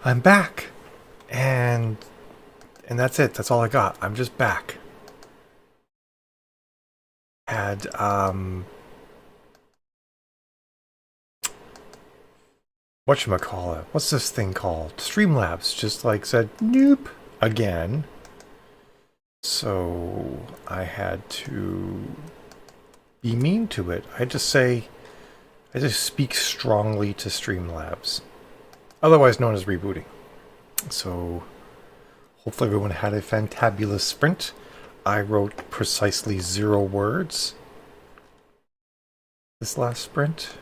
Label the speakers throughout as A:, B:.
A: I'm back, and that's it. That's all I got. I'm just back. Had whatchamacallit? What's this thing called? Streamlabs just like said nope again. So I had to be mean to it. I just speak strongly to Streamlabs, otherwise known as rebooting. So hopefully everyone had a fantabulous sprint. I wrote precisely 0 words this last sprint.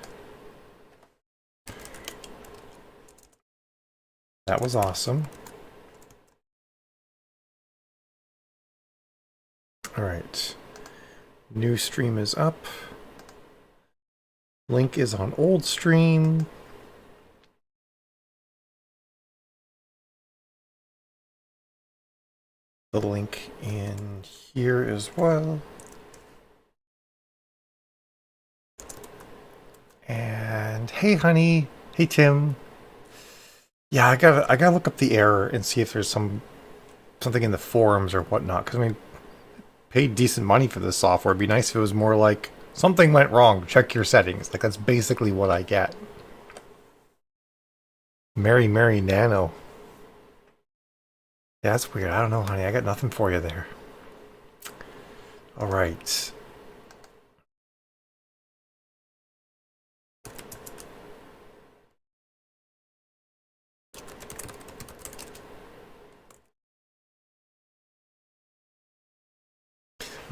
A: That was awesome. Alright. New stream is up. Link is on old stream. The link in here as well. And hey honey, hey Tim. Yeah, I gotta look up the error and see if there's something in the forums or whatnot. Because I mean, paid decent money for this software. It'd be nice if it was more like something went wrong. Check your settings. Like that's basically what I get. Mary Nano. Yeah, that's weird. I don't know, honey. I got nothing for you there. All right.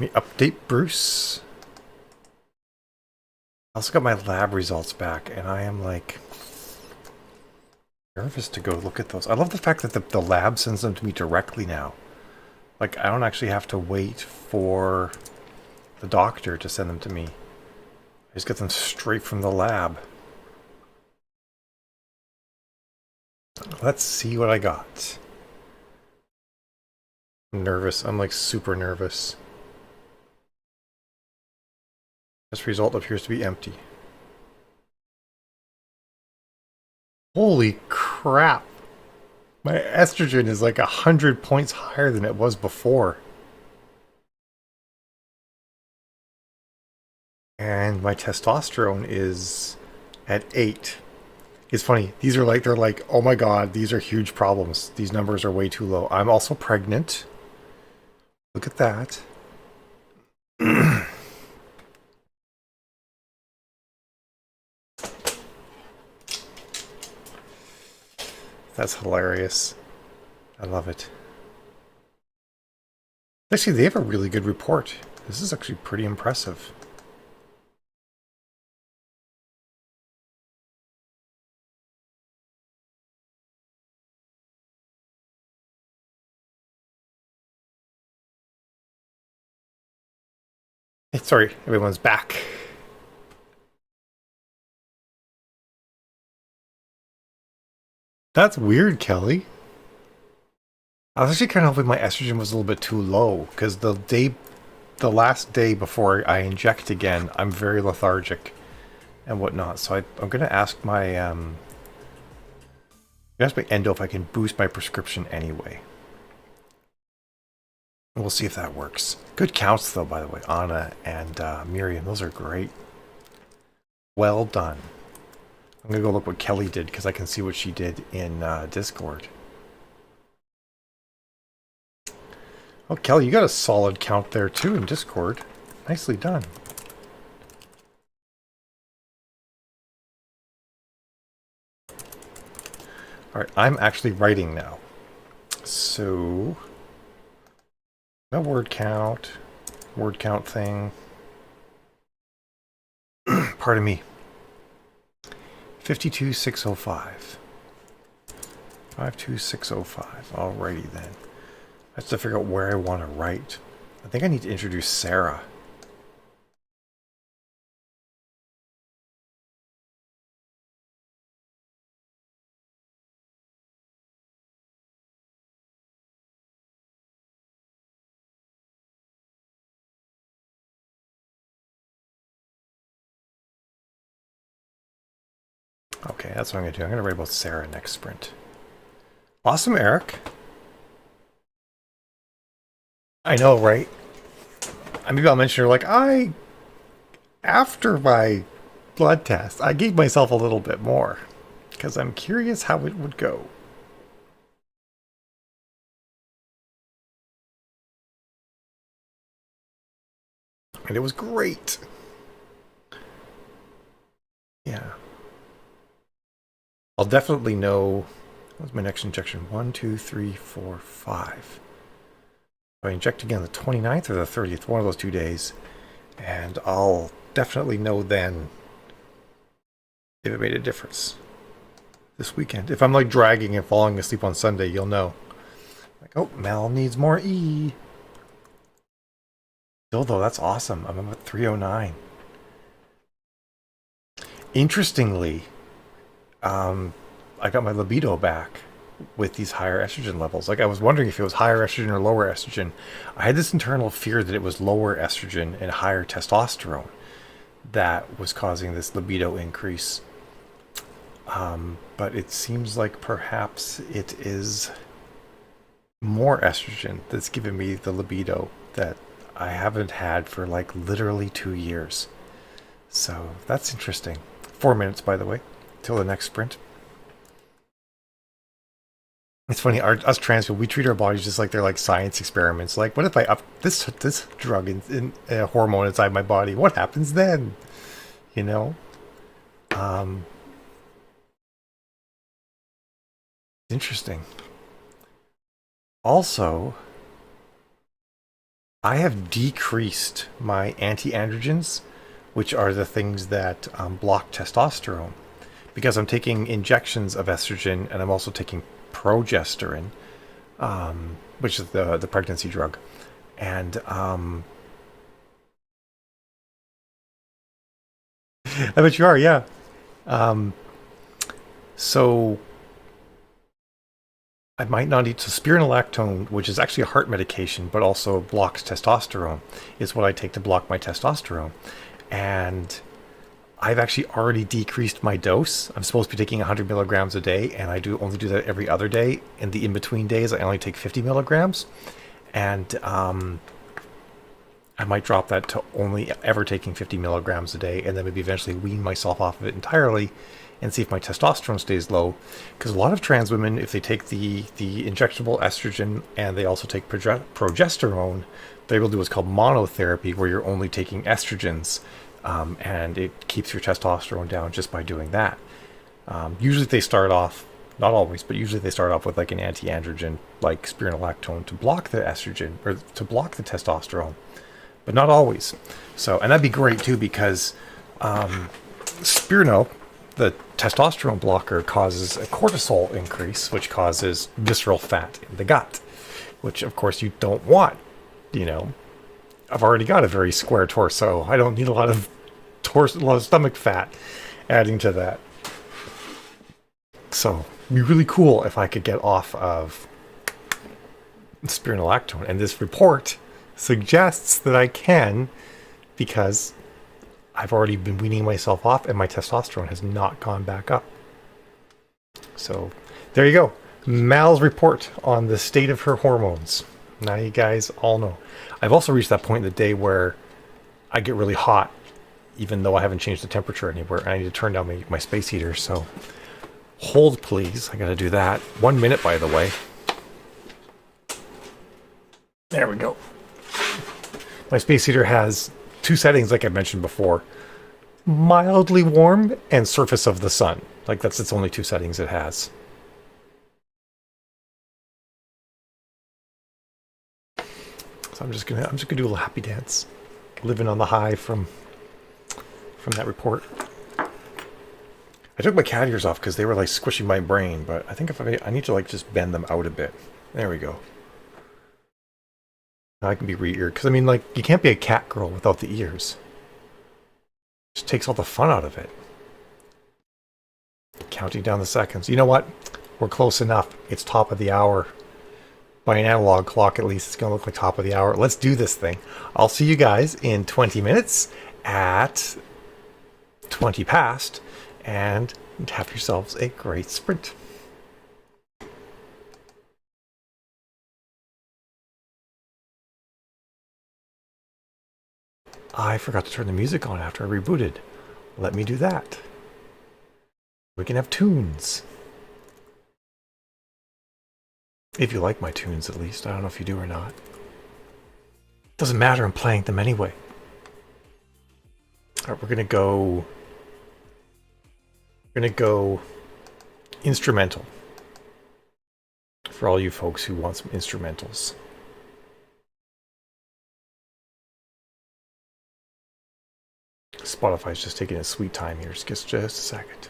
A: Let me update Bruce. I also got my lab results back, and I am like nervous to go look at those. I love the fact that the lab sends them to me directly now. Like, I don't actually have to wait for the doctor to send them to me. I just get them straight from the lab. Let's see what I got. I'm nervous. I'm like super nervous. This result appears to be empty. Holy crap! My estrogen is like 100 points higher than it was before. And my testosterone is at 8. It's funny. These are like, they're like, oh my god, these are huge problems. These numbers are way too low. I'm also pregnant. Look at that. That's hilarious. I love it. Actually, they have a really good report. This is actually pretty impressive. Hey, sorry, everyone's back. That's weird, Kelly. I was actually kind of hoping my estrogen was a little bit too low, because the last day before I inject again, I'm very lethargic and whatnot. So I'm going to ask my endo if I can boost my prescription anyway. We'll see if that works. Good counts though, by the way. Anna and Miriam, those are great. Well done. I'm going to go look what Kelly did because I can see what she did in Discord. Oh, Kelly, you got a solid count there too in Discord. Nicely done. Alright, I'm actually writing now. So, no word count thing. Pardon me. 52605. 52605. Alrighty then. I have to figure out where I want to write. I think I need to introduce Sarah. Okay, that's what I'm going to do. I'm going to write about Sarah next sprint. Awesome, Eric. I know, right? Maybe I'll mention her, like, after my blood test, I gave myself a little bit more because I'm curious how it would go. And it was great. Yeah. I'll definitely know. What's my next injection? 1, 2, 3, 4, 5. If I inject again the 29th or the 30th, one of those 2 days, and I'll definitely know then if it made a difference this weekend. If I'm like dragging and falling asleep on Sunday, you'll know. Like, oh, Mel needs more E. Still though, that's awesome. I'm at 309. Interestingly, I got my libido back with these higher estrogen levels. Like I was wondering if it was higher estrogen or lower estrogen. I had this internal fear that it was lower estrogen and higher testosterone that was causing this libido increase. But it seems like perhaps it is more estrogen that's given me the libido that I haven't had for like literally 2 years. So that's interesting. 4 minutes, by the way, till the next sprint. It's funny, us trans people, we treat our bodies just like they're like science experiments. Like, what if I up this drug in a hormone inside my body? What happens then? You know? Interesting. Also, I have decreased my anti-androgens, which are the things that block testosterone, because I'm taking injections of estrogen and I'm also taking progesterone, which is the pregnancy drug, and I bet you are, yeah. Um, so I might not need to spironolactone, which is actually a heart medication, but also blocks testosterone, is what I take to block my testosterone. And I've actually already decreased my dose. I'm supposed to be taking 100 milligrams a day, and I only do that every other day. In the in-between days, I only take 50 milligrams. And I might drop that to only ever taking 50 milligrams a day, and then maybe eventually wean myself off of it entirely and see if my testosterone stays low. Because a lot of trans women, if they take the injectable estrogen and they also take progesterone, they're able to do what's called monotherapy, where you're only taking estrogens, and it keeps your testosterone down just by doing that. Usually they start off, not always, but usually they start off with like an anti-androgen, like spironolactone, to block the estrogen or to block the testosterone, but not always. So, and that'd be great too, because Spirino, the testosterone blocker, causes a cortisol increase, which causes visceral fat in the gut, which of course you don't want. You know, I've already got a very square torso. I don't need a lot of stomach fat adding to that. So it'd be really cool if I could get off of spironolactone. And this report suggests that I can, because I've already been weaning myself off and my testosterone has not gone back up. So there you go. Mal's report on the state of her hormones. Now you guys all know. I've also reached that point in the day where I get really hot, even though I haven't changed the temperature anywhere, and I need to turn down my space heater. So hold, please. I gotta do that. 1 minute, by the way. There we go. My space heater has 2 settings, like I mentioned before: mildly warm and surface of the sun. Like that's its only 2 settings it has. So I'm just gonna do a little happy dance, living on the high from that report. I took my cat ears off because they were like squishing my brain, but I think if I need to like just bend them out a bit. There we go. Now I can be re-eared, because I mean, like, you can't be a cat girl without the ears. It just takes all the fun out of it. Counting down the seconds. You know what? We're close enough. It's top of the hour. By an analog clock, at least, it's going to look like top of the hour. Let's do this thing. I'll see you guys in 20 minutes at 20 past, and have yourselves a great sprint. I forgot to turn the music on after I rebooted. Let me do that. We can have tunes. If you like my tunes, at least. I don't know if you do or not. Doesn't matter, I'm playing them anyway. Alright, we're gonna go instrumental. For all you folks who want some instrumentals. Spotify's just taking a sweet time here. Just a second.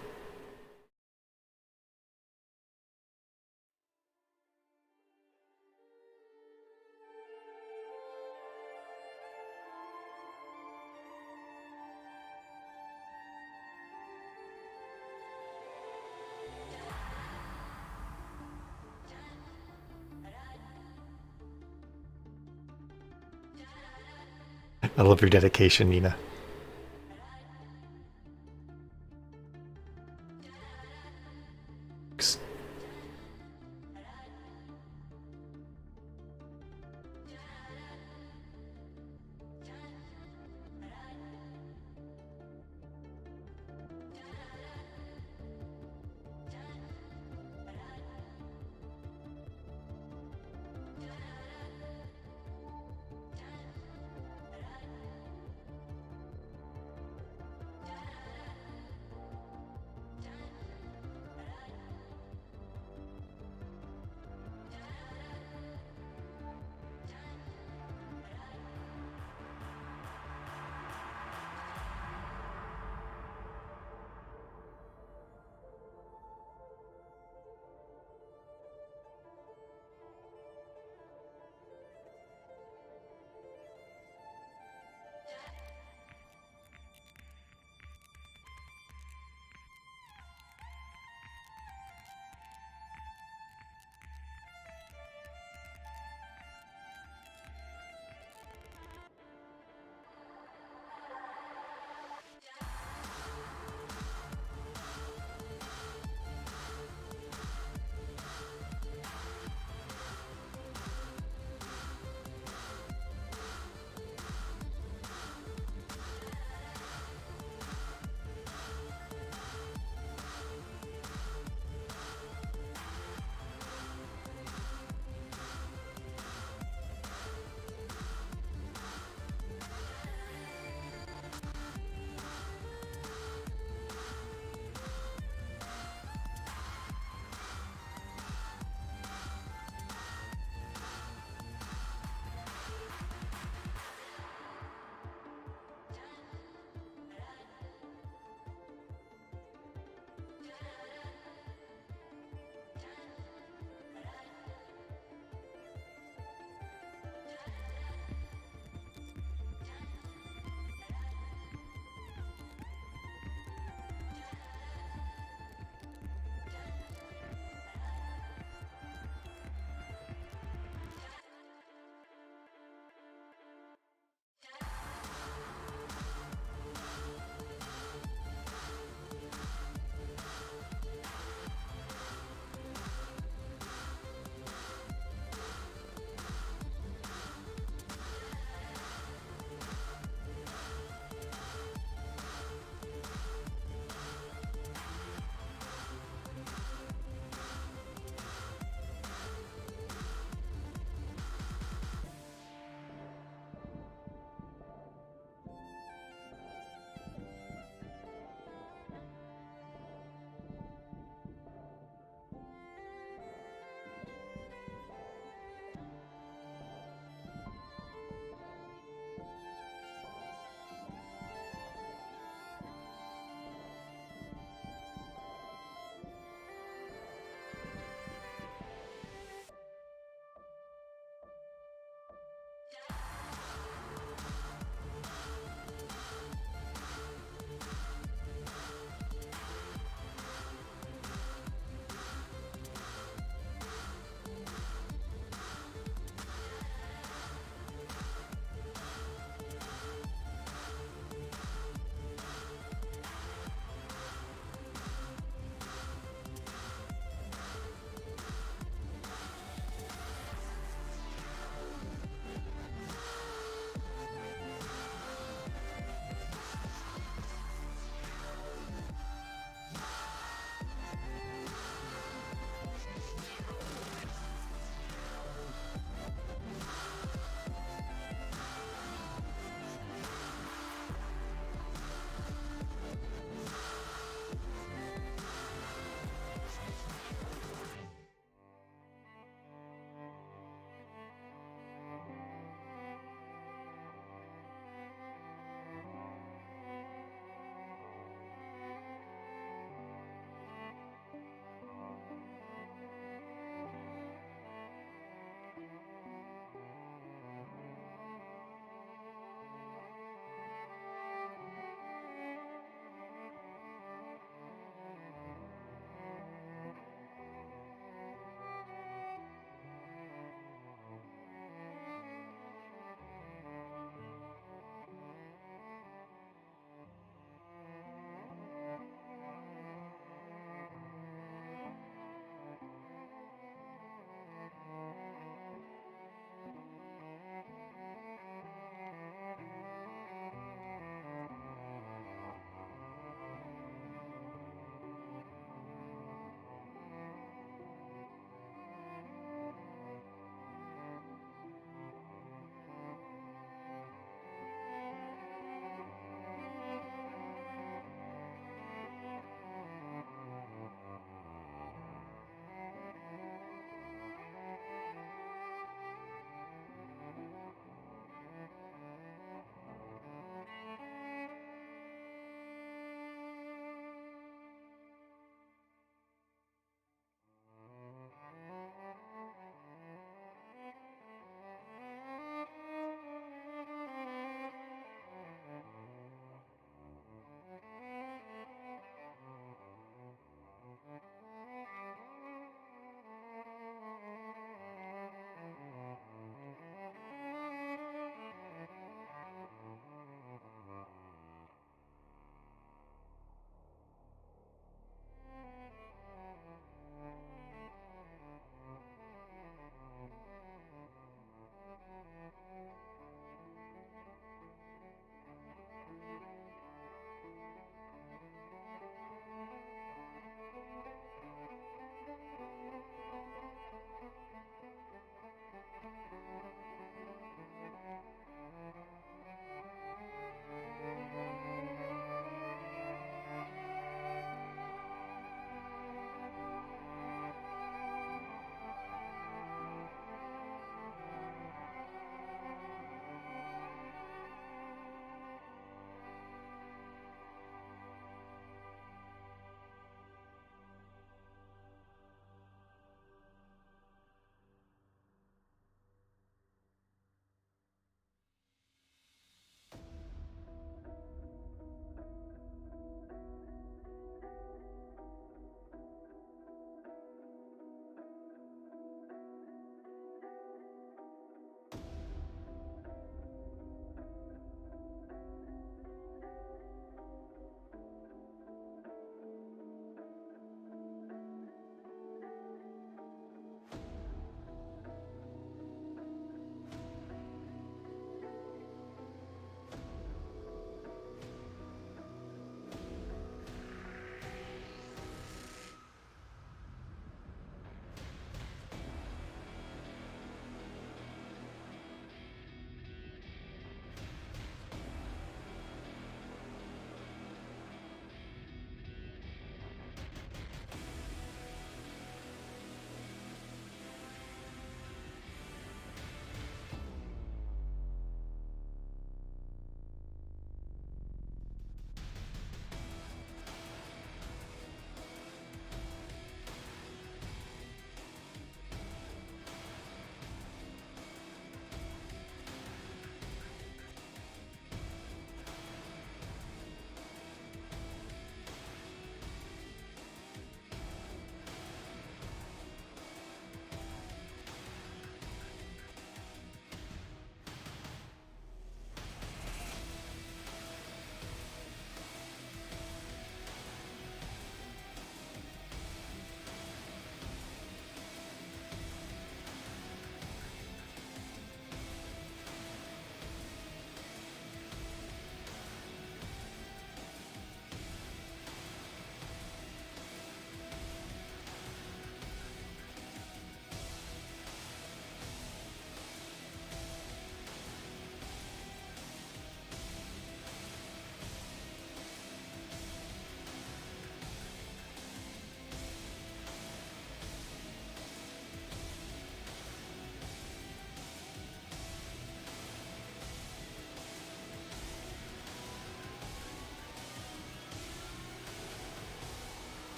A: I love your dedication, Nina.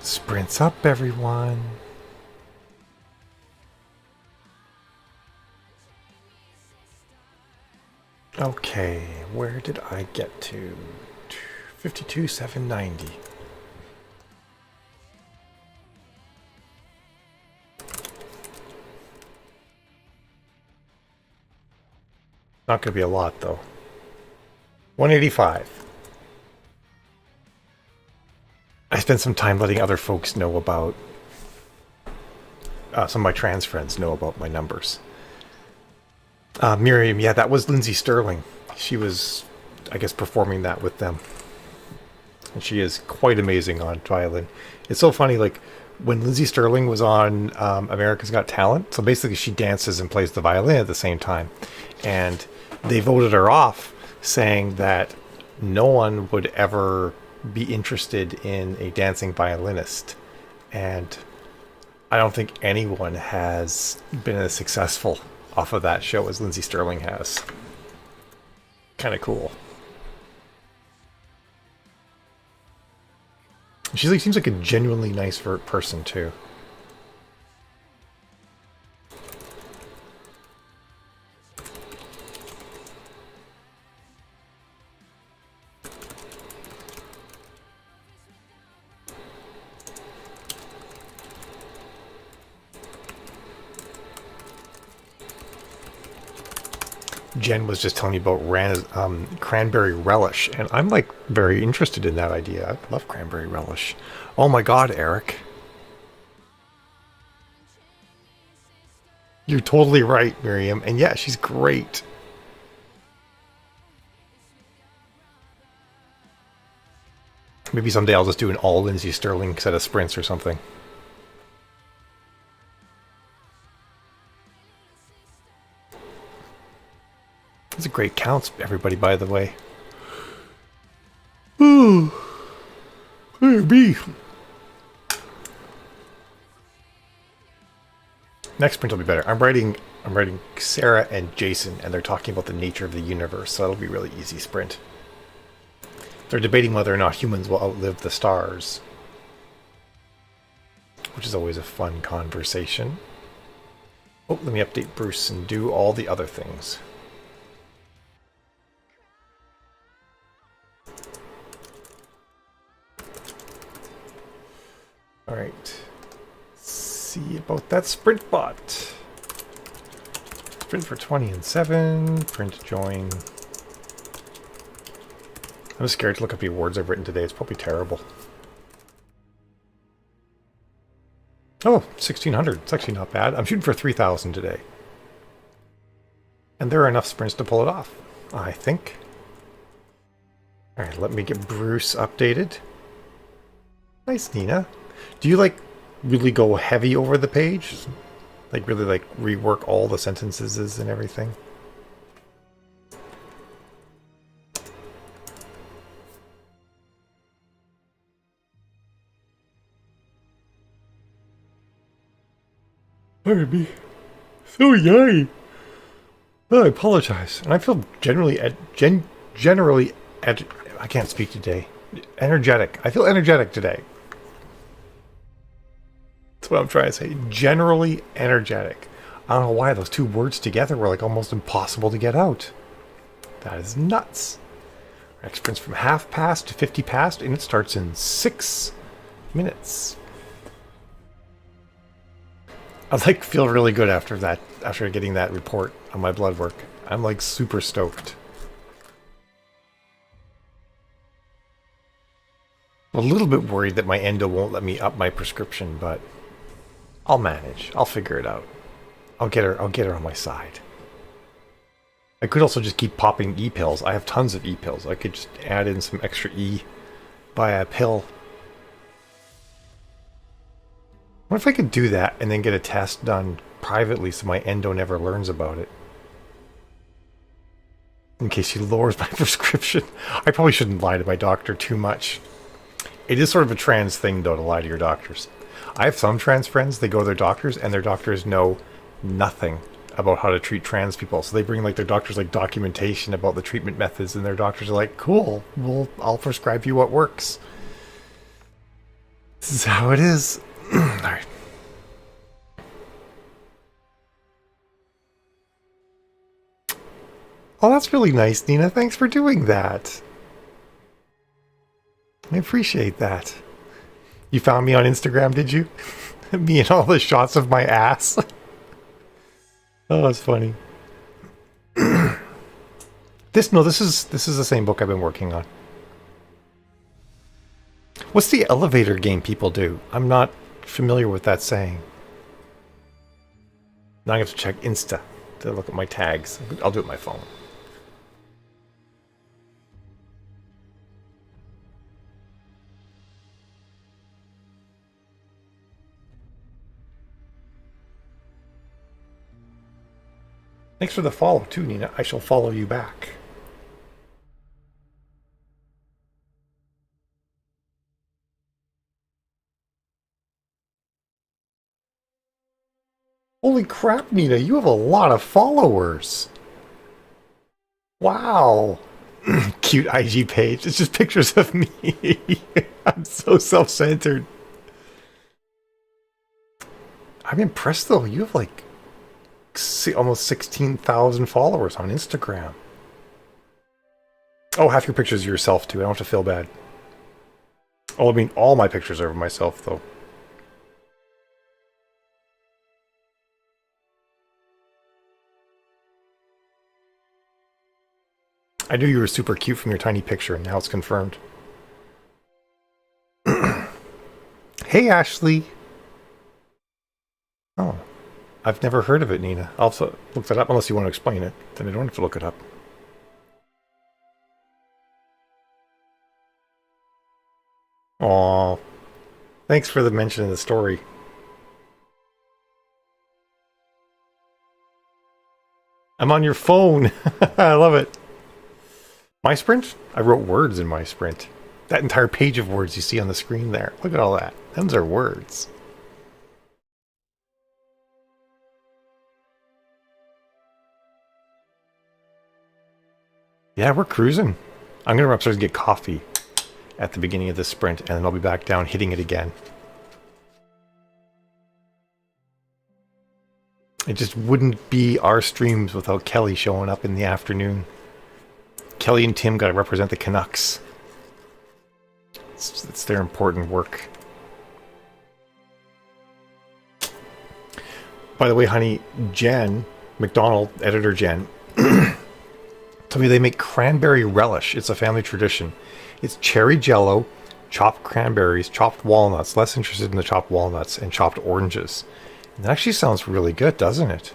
A: Sprints up, everyone. Okay, where did I get to? 52,790. Not going to be a lot, though. 185. I spent some time letting other folks know about... some of my trans friends know about my numbers. Miriam, yeah, that was Lindsay Sterling. She was, I guess, performing that with them. And she is quite amazing on violin. It's so funny, like, when Lindsay Sterling was on America's Got Talent, so basically she dances and plays the violin at the same time. And they voted her off, saying that no one would ever be interested in a dancing violinist. And I don't think anyone has been as successful off of that show as Lindsay Sterling has. Kind of cool. She like, seems like a genuinely nice person, too. Jen was just telling me about cranberry relish, and I'm like very interested in that idea. I love cranberry relish. Oh my god, Eric. You're totally right, Miriam. And yeah, she's great. Maybe someday I'll just do an all Lindsay Sterling set of sprints or something. These are great counts, everybody, by the way. Ooh. Maybe. Next sprint will be better. I'm writing Sarah and Jason, and they're talking about the nature of the universe, so that'll be a really easy sprint. They're debating whether or not humans will outlive the stars, which is always a fun conversation. Oh, let me update Bruce and do all the other things. All right. See about that sprint bot. Sprint for 20 and 7. Print join. I'm scared to look up the words I've written today. It's probably terrible. Oh, 1,600. It's actually not bad. I'm shooting for 3,000 today. And there are enough sprints to pull it off, I think. All right, let me get Bruce updated. Nice, Nina. Do you, like, really go heavy over the page? Like, really, like, rework all the sentences and everything? Maybe. So yay. Oh, I apologize. And I feel generally I can't speak today. Energetic. I feel energetic today. That's what I'm trying to say. Generally energetic. I don't know why those two words together were like almost impossible to get out. That is nuts. Next sprint's from half past to 50 past, and it starts in 6 minutes. I like feel really good after that, after getting that report on my blood work. I'm like super stoked. I'm a little bit worried that my endo won't let me up my prescription, but I'll manage. I'll figure it out. I'll get her on my side. I could also just keep popping E-pills. I have tons of E-pills. I could just add in some extra E by a pill. What if I could do that and then get a test done privately so my endo never learns about it? In case she lowers my prescription. I probably shouldn't lie to my doctor too much. It is sort of a trans thing, though, to lie to your doctors. I have some trans friends, they go to their doctors, and their doctors know nothing about how to treat trans people. So they bring like their doctors like documentation about the treatment methods, and their doctors are like, cool, I'll prescribe you what works. This is how it is. All right. Oh, that's really nice, Nina. Thanks for doing that. I appreciate that. You found me on Instagram, did you? Me and all the shots of my ass. Oh, that's funny. This is the same book I've been working on. What's the elevator game people do? I'm not familiar with that saying. Now I have to check Insta to look at my tags. I'll do it on my phone. Thanks for the follow too, Nina. I shall follow you back. Holy crap, Nina, you have a lot of followers. Wow. Cute IG page. It's just pictures of me. I'm so self-centered. I'm impressed though. You have like almost 16,000 followers on Instagram. Oh, half your pictures of yourself too. I don't have to feel bad. Oh, I mean, all my pictures are of myself though. I knew you were super cute from your tiny picture, and now it's confirmed. Hey, Ashley. Oh, I've never heard of it, Nina. I'll also look that up unless you want to explain it. Then I don't have to look it up. Aw. Thanks for the mention of the story. I'm on your phone. I love it. My sprint? I wrote words in my sprint. That entire page of words you see on the screen there. Look at all that. Those are words. Yeah, we're cruising. I'm going to run upstairs and get coffee at the beginning of this sprint, and then I'll be back down hitting it again. It just wouldn't be our streams without Kelly showing up in the afternoon. Kelly and Tim got to represent the Canucks. It's their important work. By the way, honey, Jen McDonald, editor Jen, told me they make cranberry relish. It's a family tradition. It's cherry jello, chopped cranberries, chopped walnuts. Less interested in the chopped walnuts, and chopped oranges. And that actually sounds really good, doesn't it?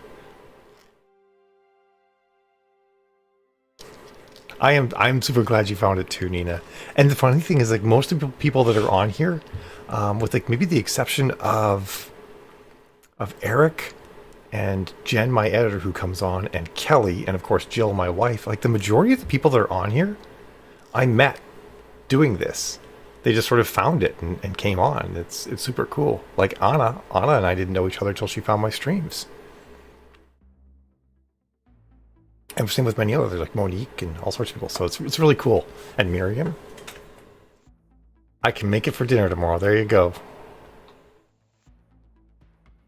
A: I'm super glad you found it too, Nina. And the funny thing is, like, most of the people that are on here, with like maybe the exception of Eric and Jen, my editor, who comes on, and Kelly, and of course Jill, my wife, like the majority of the people that are on here, I met doing this. They just sort of found it and came on. It's super cool. Like Anna and I didn't know each other till she found my streams. And same with many others, like Monique and all sorts of people. So it's really cool. And Miriam. I can make it for dinner tomorrow. There you go.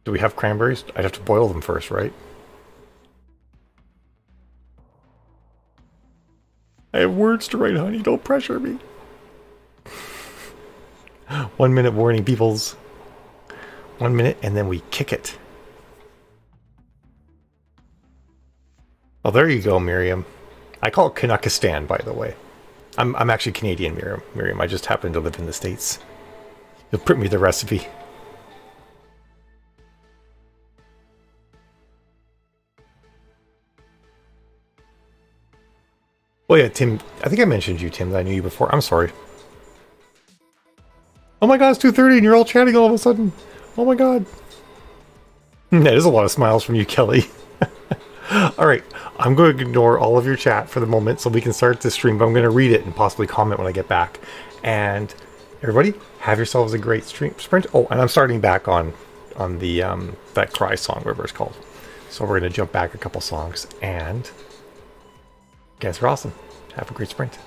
A: Do we have cranberries? I'd have to boil them first, right? I have words to write, honey. Don't pressure me. 1 minute warning, peoples. 1 minute, and then we kick it. Well, there you go, Miriam. I call it Canuckistan, by the way. I'm actually Canadian, Miriam. I just happen to live in the States. You'll print me the recipe. Oh yeah, Tim. I think I mentioned you, Tim, that I knew you before. I'm sorry. Oh my god, it's 2:30 and you're all chatting all of a sudden. Oh my god. That is a lot of smiles from you, Kelly. Alright, I'm going to ignore all of your chat for the moment so we can start this stream, but I'm going to read it and possibly comment when I get back. And everybody, have yourselves a great sprint. Oh, and I'm starting back on the that Cry song, whatever it's called. So we're going to jump back a couple songs, and you guys are awesome. Have a great sprint.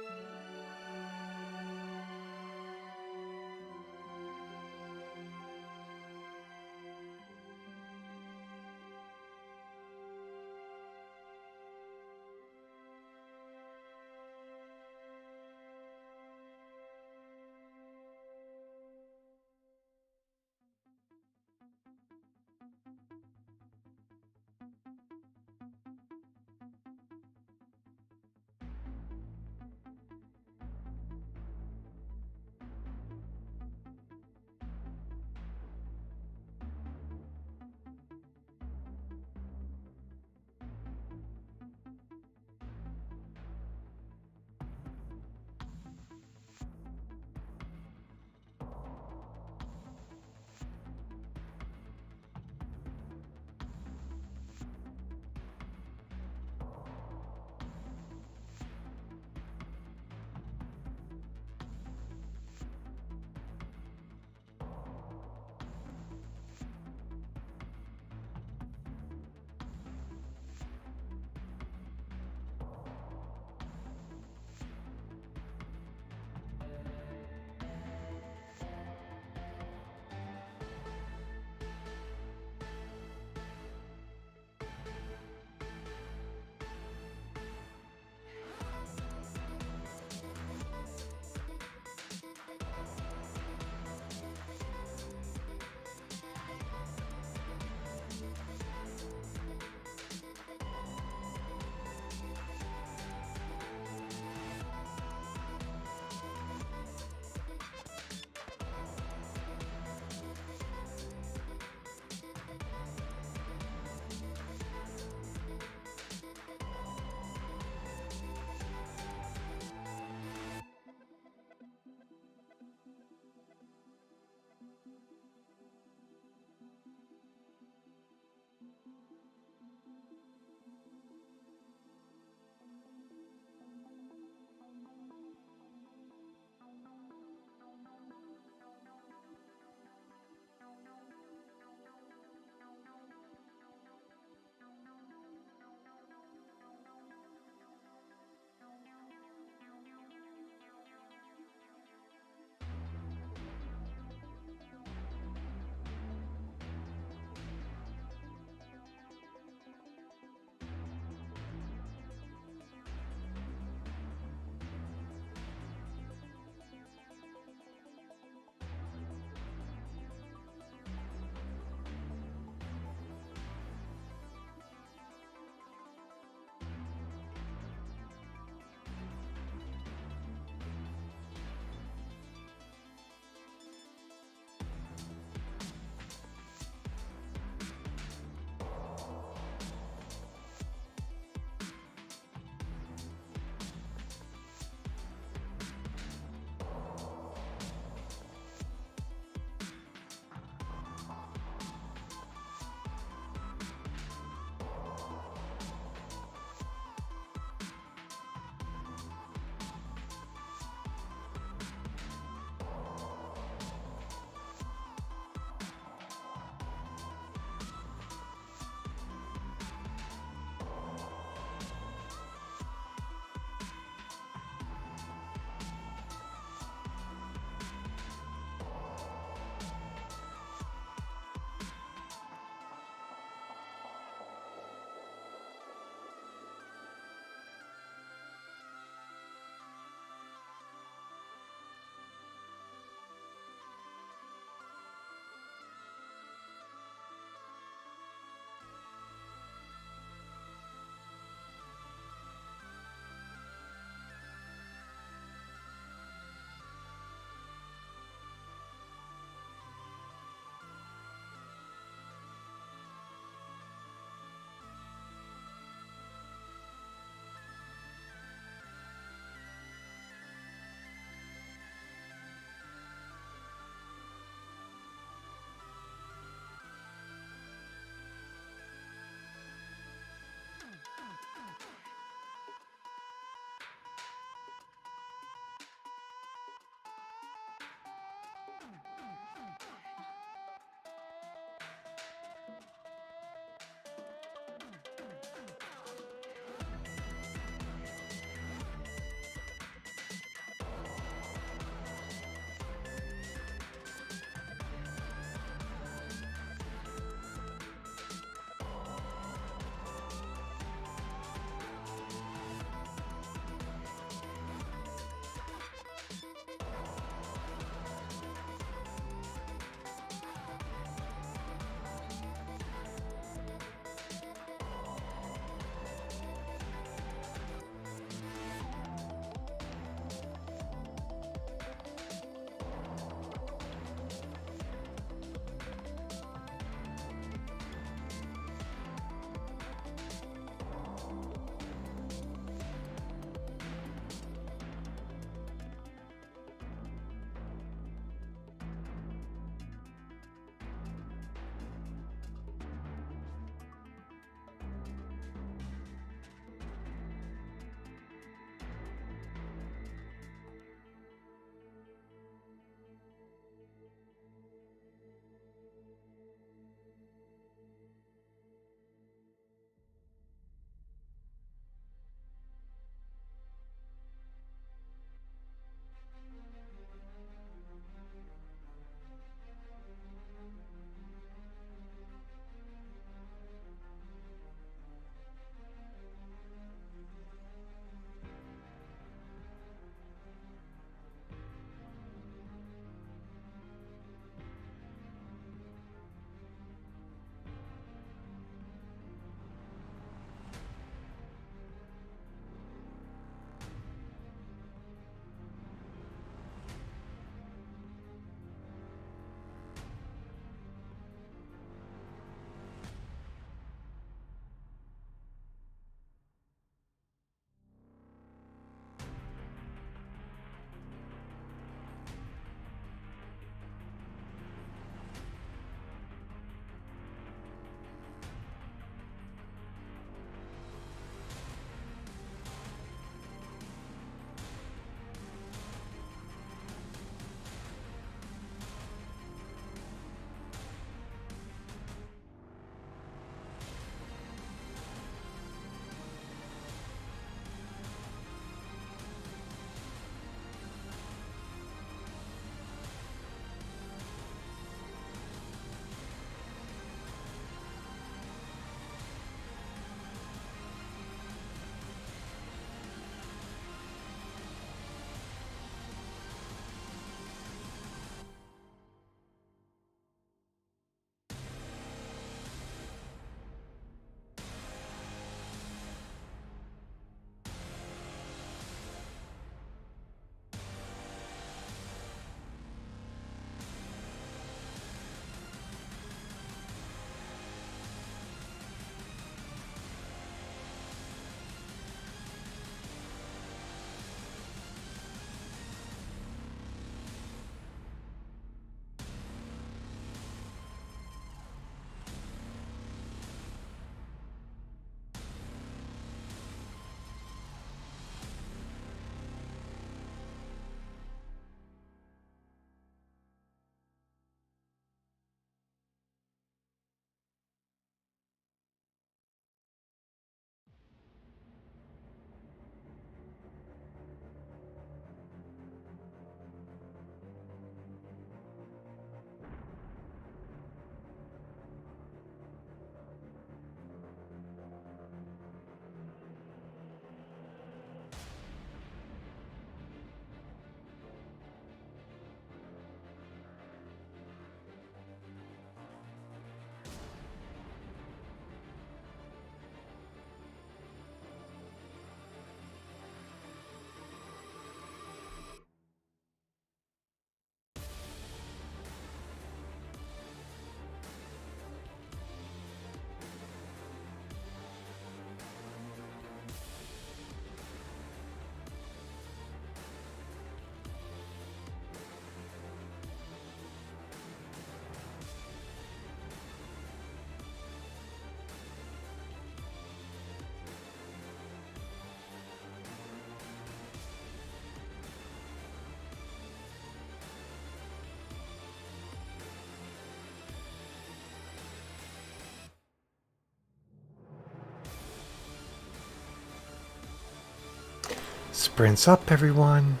A: Sprints up, everyone.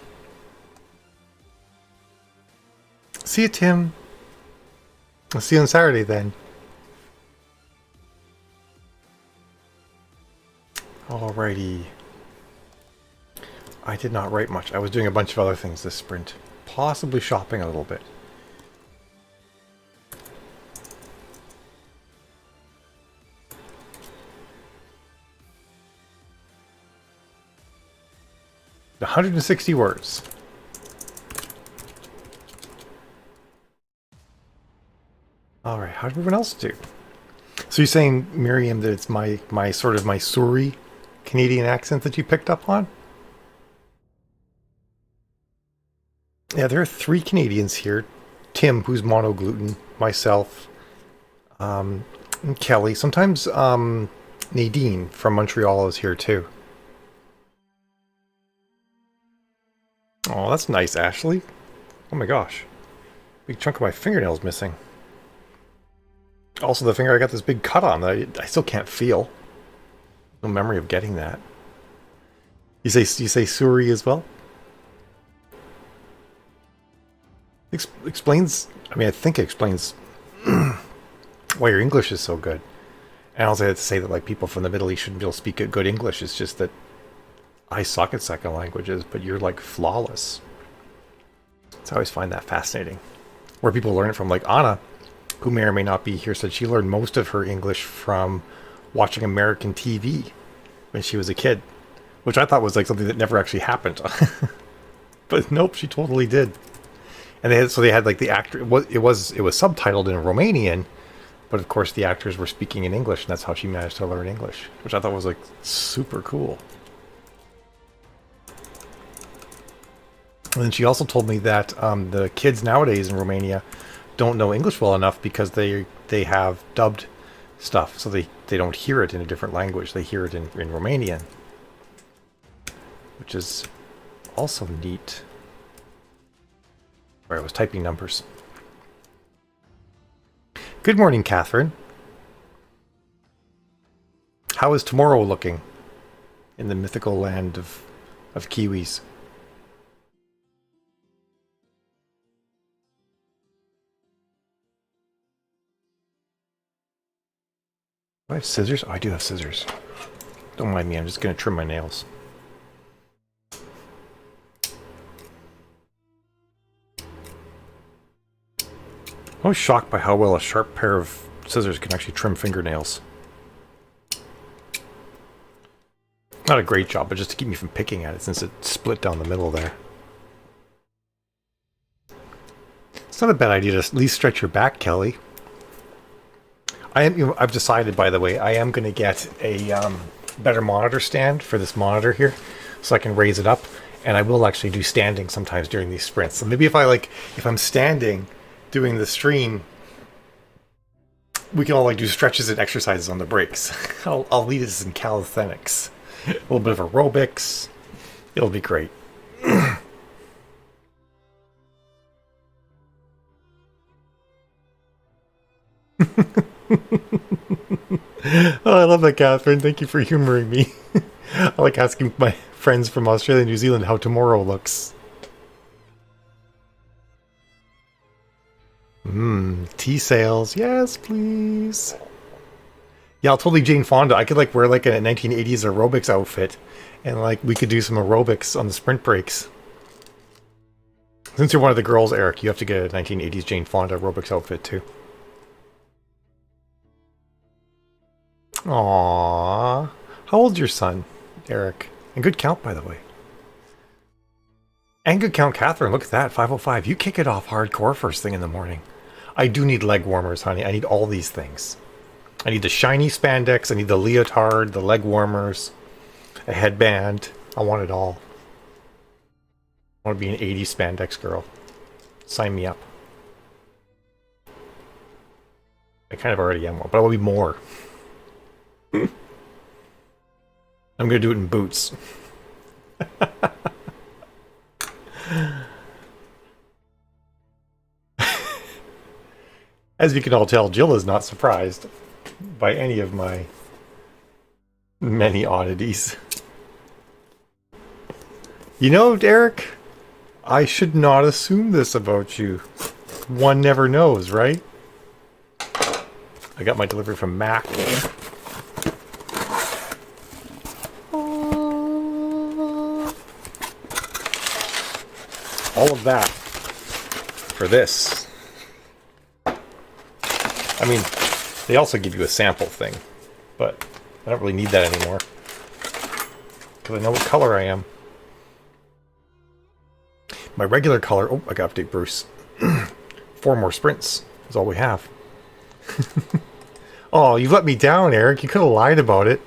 A: See you, Tim. I'll see you on Saturday then. Alrighty. I did not write much. I was doing a bunch of other things this sprint. Possibly shopping a little bit. The 160 words. Alright, how did everyone else do? So you're saying, Miriam, that it's my sort of my Surrey Canadian accent that you picked up on? Yeah, there are 3 Canadians here. Tim, who's monogluten, myself, and Kelly. Sometimes Nadine from Montreal is here too. Oh, that's nice, Ashley. Oh my gosh. Big chunk of my fingernail's missing. Also, the finger I got this big cut on that I still can't feel. No memory of getting that. You say Surrey as well? Explains. I mean, I think it explains why your English is so good. And I also had to say that like people from the Middle East shouldn't be able to speak good English. It's just that I suck at second languages, but you're like flawless. So I always find that fascinating. Where people learn it from, like Anna, who may or may not be here, said she learned most of her English from watching American TV when she was a kid, which I thought was like something that never actually happened. But nope, she totally did. And they had like the actor. It was subtitled in Romanian, but of course the actors were speaking in English, and that's how she managed to learn English, which I thought was like super cool. And then she also told me that the kids nowadays in Romania don't know English well enough because they have dubbed stuff, so they don't hear it in a different language. They hear it in Romanian, which is also neat. Sorry, I was typing numbers. Good morning, Catherine. How is tomorrow looking in the mythical land of Kiwis? Do I have scissors? Oh, I do have scissors. Don't mind me, I'm just going to trim my nails. I was shocked by how well a sharp pair of scissors can actually trim fingernails. Not a great job, but just to keep me from picking at it since it split down the middle there. It's not a bad idea to at least stretch your back, Kelly. I've decided, by the way, I am going to get a better monitor stand for this monitor here, so I can raise it up, and I will actually do standing sometimes during these sprints. So maybe if I'm standing doing the stream, we can all like do stretches and exercises on the breaks. I'll lead us in calisthenics, a little bit of aerobics. It'll be great. Oh, I love that, Catherine. Thank you for humoring me. I like asking my friends from Australia and New Zealand how tomorrow looks. Tea sales. Yes, please. Yeah, I'll totally Jane Fonda. I could like wear like a 1980s aerobics outfit, and like we could do some aerobics on the sprint breaks. Since you're one of the girls, Eric, you have to get a 1980s Jane Fonda aerobics outfit too. Aww. How old's your son, Eric? And good count, by the way. And good count, Catherine. Look at that, 5:05. You kick it off hardcore first thing in the morning. I do need leg warmers, honey. I need all these things. I need the shiny spandex. I need the leotard, the leg warmers, a headband. I want it all. I want to be an 80s spandex girl. Sign me up. I kind of already am one, but I will be more. I'm going to do it in boots. As you can all tell, Jill is not surprised by any of my many oddities. You know, Derek, I should not assume this about you. One never knows, right? I got my delivery from Mac. All of that for this. I mean, they also give you a sample thing, but I don't really need that anymore because I know what color I am. My regular color... Oh, I got to update Bruce. 4 more sprints is all we have. Oh, you let me down, Eric. You could have lied about it.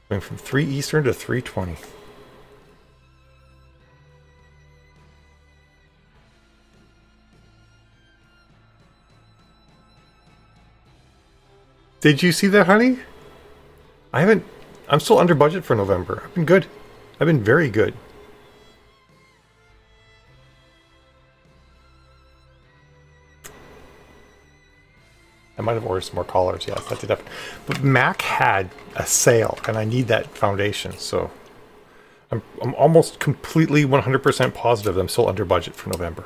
A: Going from 3 Eastern to 3:20. Did you see that, honey? I haven't... I'm still under budget for November. I've been good. I've been very good. I might have ordered some more collars. Yes, that did happen. But Mac had a sale, and I need that foundation, so... I'm almost completely 100% positive I'm still under budget for November.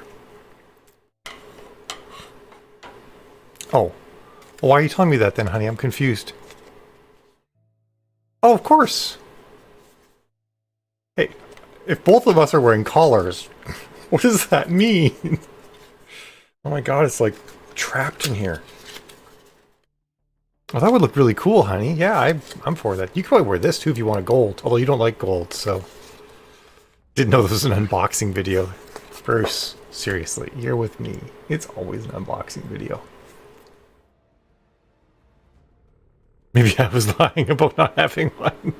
A: Oh. Well, why are you telling me that then, honey? I'm confused. Oh, of course. Hey, if both of us are wearing collars, what does that mean? Oh my god, it's like trapped in here. Oh, that would look really cool, honey. Yeah, I'm for that. You could probably wear this too if you want a gold, although you don't like gold, so... Didn't know this was an unboxing video. Bruce, seriously, you're with me. It's always an unboxing video. Maybe I was lying about not having one.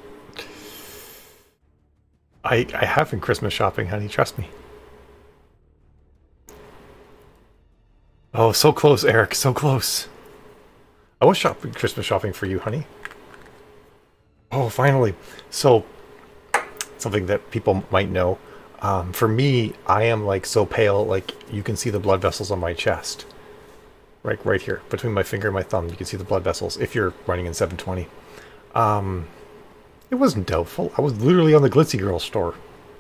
A: I have been Christmas shopping, honey, trust me. Oh, so close, Eric, so close. I was Christmas shopping for you, honey. Oh, finally. So, something that people might know. For me, I am like so pale, like you can see the blood vessels on my chest. Right here, between my finger and my thumb, you can see the blood vessels if you're running in 720. It wasn't doubtful. I was literally on the Glitzy Girl store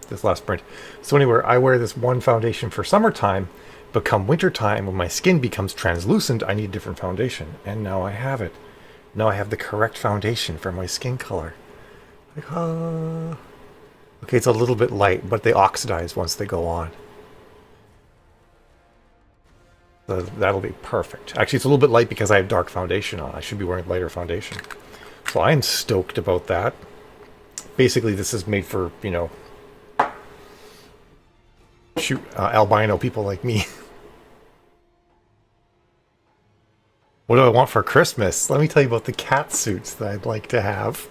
A: this last sprint. So anyway, I wear this one foundation for summertime, but come wintertime, when my skin becomes translucent, I need a different foundation. And now I have it. Now I have the correct foundation for my skin color. Like, okay, it's a little bit light, but they oxidize once they go on. So that'll be perfect. Actually, it's a little bit light because I have dark foundation on. I should be wearing lighter foundation. So I am stoked about that. Basically, this is made for, you know, albino people like me. What do I want for Christmas? Let me tell you about the cat suits that I'd like to have.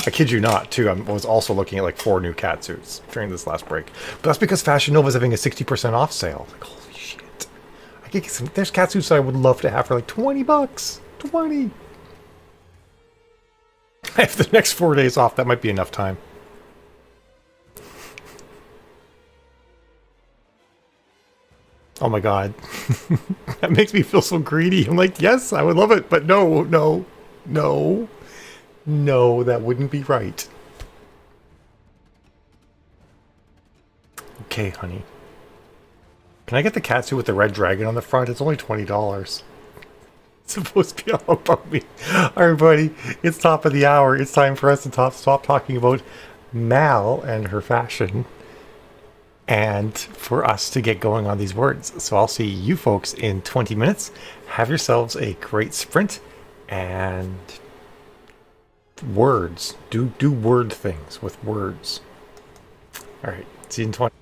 A: I kid you not, too. I was also looking at like 4 new cat suits during this last break. But that's because Fashion Nova's having a 60% off sale. Like, holy shit. I could get some... There's cat suits that I would love to have for like 20 bucks. 20. I have the next 4 days off. That might be enough time. Oh my god. That makes me feel so greedy. I'm like, yes, I would love it. But no, no, no. No, that wouldn't be right. Okay, honey. Can I get the catsuit with the red dragon on the front? It's only $20. It's supposed to be all about me. Alright, everybody. It's top of the hour. It's time for us to stop talking about Mal and her fashion. And for us to get going on these words. So I'll see you folks in 20 minutes. Have yourselves a great sprint. And... words. Do word things with words. Alright, see you in 20.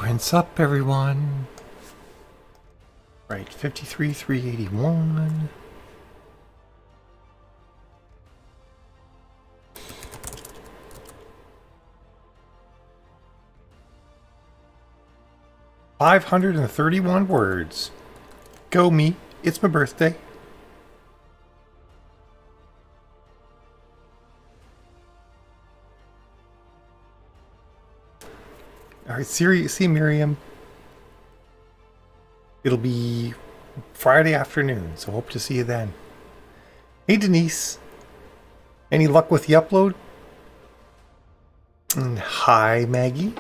A: Sprints up, everyone. Right, 53, 381. $531 words. Go me, it's my birthday. Alright, see Miriam. It'll be Friday afternoon, so hope to see you then. Hey Denise. Any luck with the upload? Hi Maggie.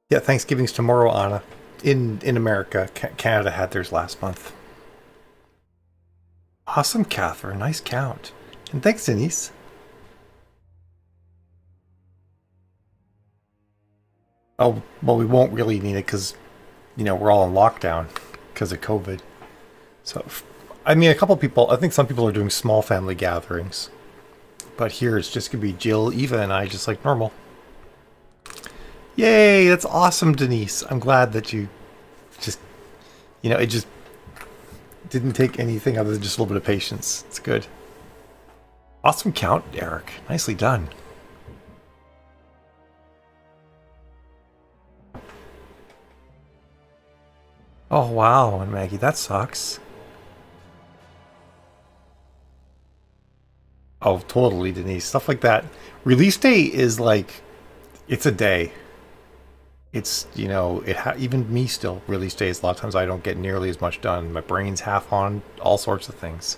A: Yeah, Thanksgiving's tomorrow, Anna. In America. Canada had theirs last month. Awesome, Catherine. Nice count. And thanks, Denise. Oh, well, we won't really need it because, we're all in lockdown because of COVID. So, I mean, a couple people, I think some people are doing small family gatherings. But here it's just going to be Jill, Eva, and I just like normal. Yay, that's awesome, Denise. I'm glad that you just, it just didn't take anything other than just a little bit of patience. It's good. Awesome count, Eric. Nicely done. Oh, wow, and Maggie, that sucks. Oh, totally, Denise. Stuff like that. Release day is like, it's a day. It's, even me still, release days, a lot of times I don't get nearly as much done. My brain's half on all sorts of things.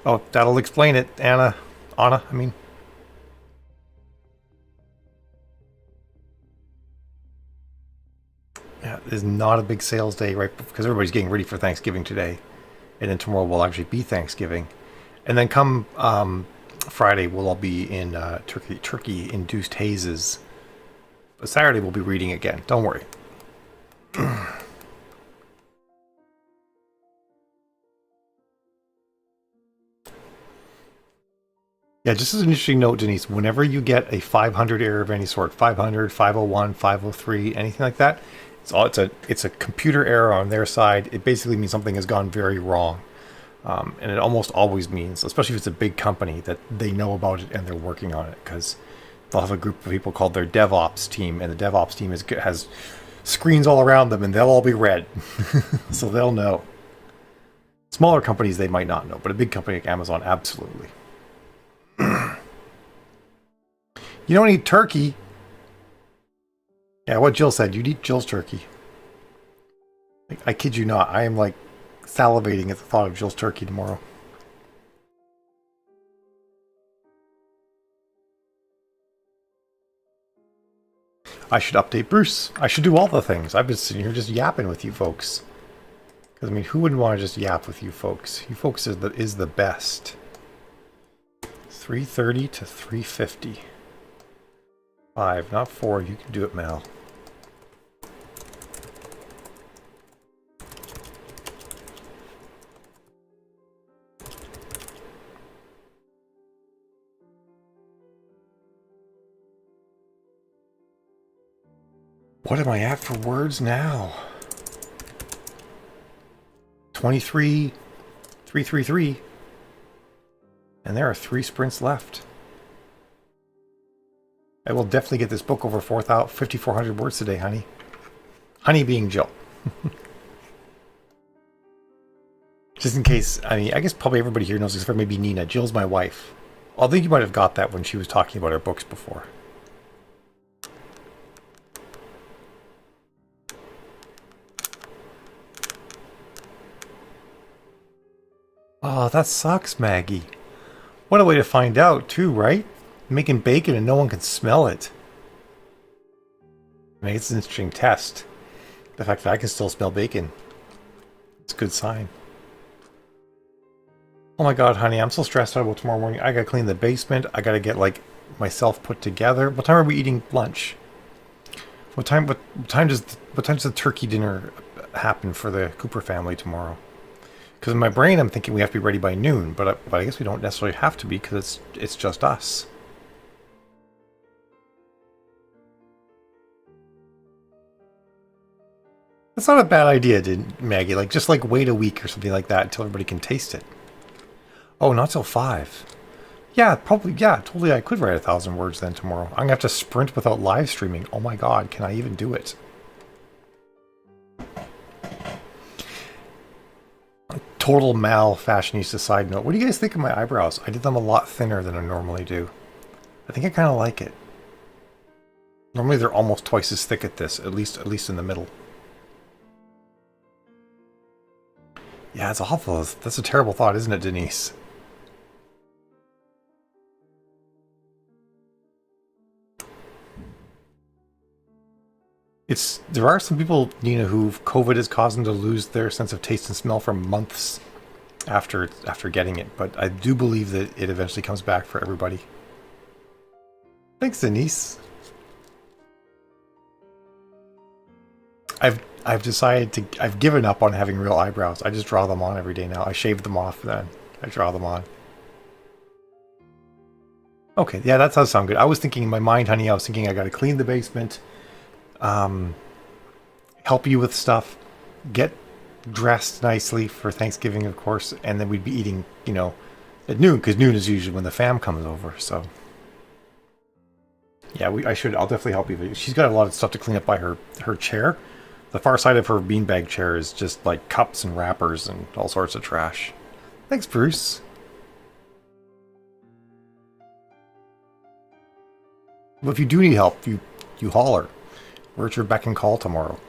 A: Oh, that'll explain it, Anna. Anna, I mean. Yeah, it is not a big sales day, right? Because everybody's getting ready for Thanksgiving today. And then tomorrow will actually be Thanksgiving. And then come Friday, we'll all be in turkey-induced hazes. But Saturday we'll be reading again. Don't worry. Yeah, just as an interesting note, Denise, whenever you get a 500 error of any sort, 500, 501, 503, anything like that, it's a computer error on their side. It basically means something has gone very wrong. And it almost always means, especially if it's a big company, that they know about it and they're working on it, because they'll have a group of people called their DevOps team, and the DevOps team has screens all around them, and they'll all be red. So they'll know. Smaller companies, they might not know, but a big company like Amazon, absolutely. You don't eat turkey. Yeah, what Jill said, you'd eat Jill's turkey. I kid you not, I am like salivating at the thought of Jill's turkey tomorrow. I should update Bruce. I should do all the things. I've been sitting here just yapping with you folks. Because, I mean, who wouldn't want to just yap with you folks? You folks is the best. 330 to 350. 5, not 4. You can do it, Mel. What am I at for words now? 23, 333. And there are 3 sprints left. I will definitely get this book over 5,400 words today, honey. Honey being Jill. Just in case, I mean, I guess probably everybody here knows, except for maybe Nina. Jill's my wife. Well, I think you might have got that when she was talking about her books before. Oh, that sucks, Maggie. What a way to find out, too, right? Making bacon and no one can smell it. I mean, it's an interesting test. The fact that I can still smell bacon. It's a good sign. Oh my god, honey, I'm so stressed out about tomorrow morning. I gotta clean the basement. I gotta get, like, myself put together. What time are we eating lunch? What time does the turkey dinner happen for the Cooper family tomorrow? Because in my brain, I'm thinking we have to be ready by noon, but I guess we don't necessarily have to be because it's just us. That's not a bad idea, Maggie. Like, just like wait a week or something like that until everybody can taste it. Oh, not till 5. Yeah, probably. Yeah, totally. I could write 1,000 words then tomorrow. I'm gonna have to sprint without live streaming. Oh my god, can I even do it? Total Mal fashionista side note. What do you guys think of my eyebrows? I did them a lot thinner than I normally do. I think I kind of like it. Normally they're almost twice as thick at this, at least in the middle. Yeah, it's awful. That's a terrible thought, isn't it, Denise? There are some people, Nina, who COVID has caused them to lose their sense of taste and smell for months after getting it, but I do believe that it eventually comes back for everybody. Thanks, Denise. I've decided to I've given up on having real eyebrows. I just draw them on every day now. I shave them off, then I draw them on. Okay, yeah, that does sound good. I was thinking in my mind, honey, I was thinking I got to clean the basement, help you with stuff, get dressed nicely for Thanksgiving, of course, and then we'd be eating, you know, at noon, because noon is usually when the fam comes over, so. Yeah, I'll definitely help you. She's got a lot of stuff to clean up by her chair. The far side of her beanbag chair is just like cups and wrappers and all sorts of trash. Thanks, Bruce. Well, if you do need help, you holler. We're at your beck and call tomorrow.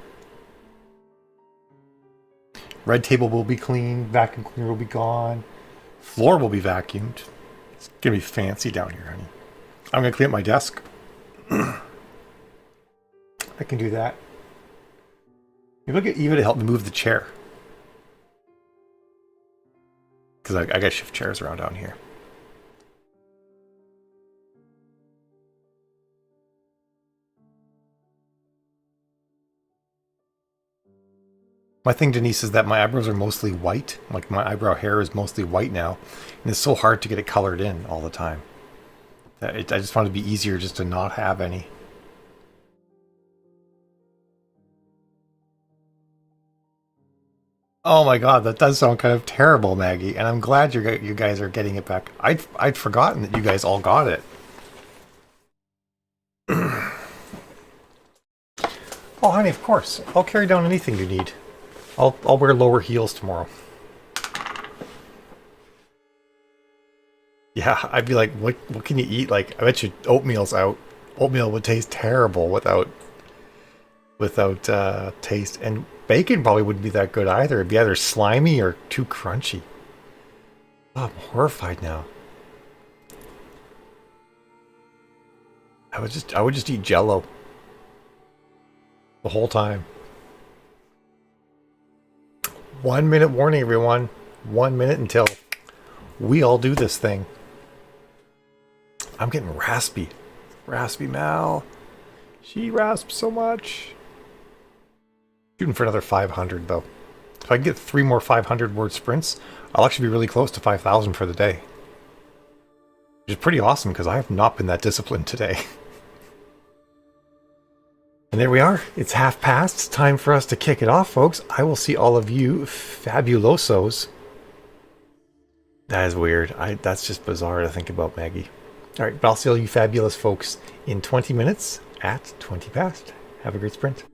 A: Red table will be clean. Vacuum cleaner will be gone. Floor will be vacuumed. It's gonna be fancy down here, honey. I'm gonna clean up my desk. I can do that. Maybe I'll get Eva to help me move the chair. Because I gotta shift chairs around down here. My thing, Denise, is that my eyebrows are mostly white. Like, my eyebrow hair is mostly white now. And it's so hard to get it colored in all the time. I just found it to be easier just to not have any. Oh my god, that does sound kind of terrible, Maggie. And I'm glad you guys are getting it back. I'd forgotten that you guys all got it. Oh, honey, of course. I'll carry down anything you need. I'll wear lower heels tomorrow. Yeah, I'd be like, what can you eat? Like, I bet you oatmeal's out. Oatmeal would taste terrible without taste. And bacon probably wouldn't be that good either. It'd be either slimy or too crunchy. Oh, I'm horrified now. I would just eat Jello the whole time. 1 minute warning, everyone. 1 minute until we all do this thing. I'm getting raspy. Raspy Mal. She rasps so much. Shooting for another 500, though. If I can get 3 more 500-word sprints, I'll actually be really close to 5,000 for the day. Which is pretty awesome, because I have not been that disciplined today. And there we are. It's past. It's time for us to kick it off, folks. I will see all of you fabulosos. That is weird. That's just bizarre to think about, Maggie. All right, but I'll see all you fabulous folks in 20 minutes at 20 past. Have a great sprint.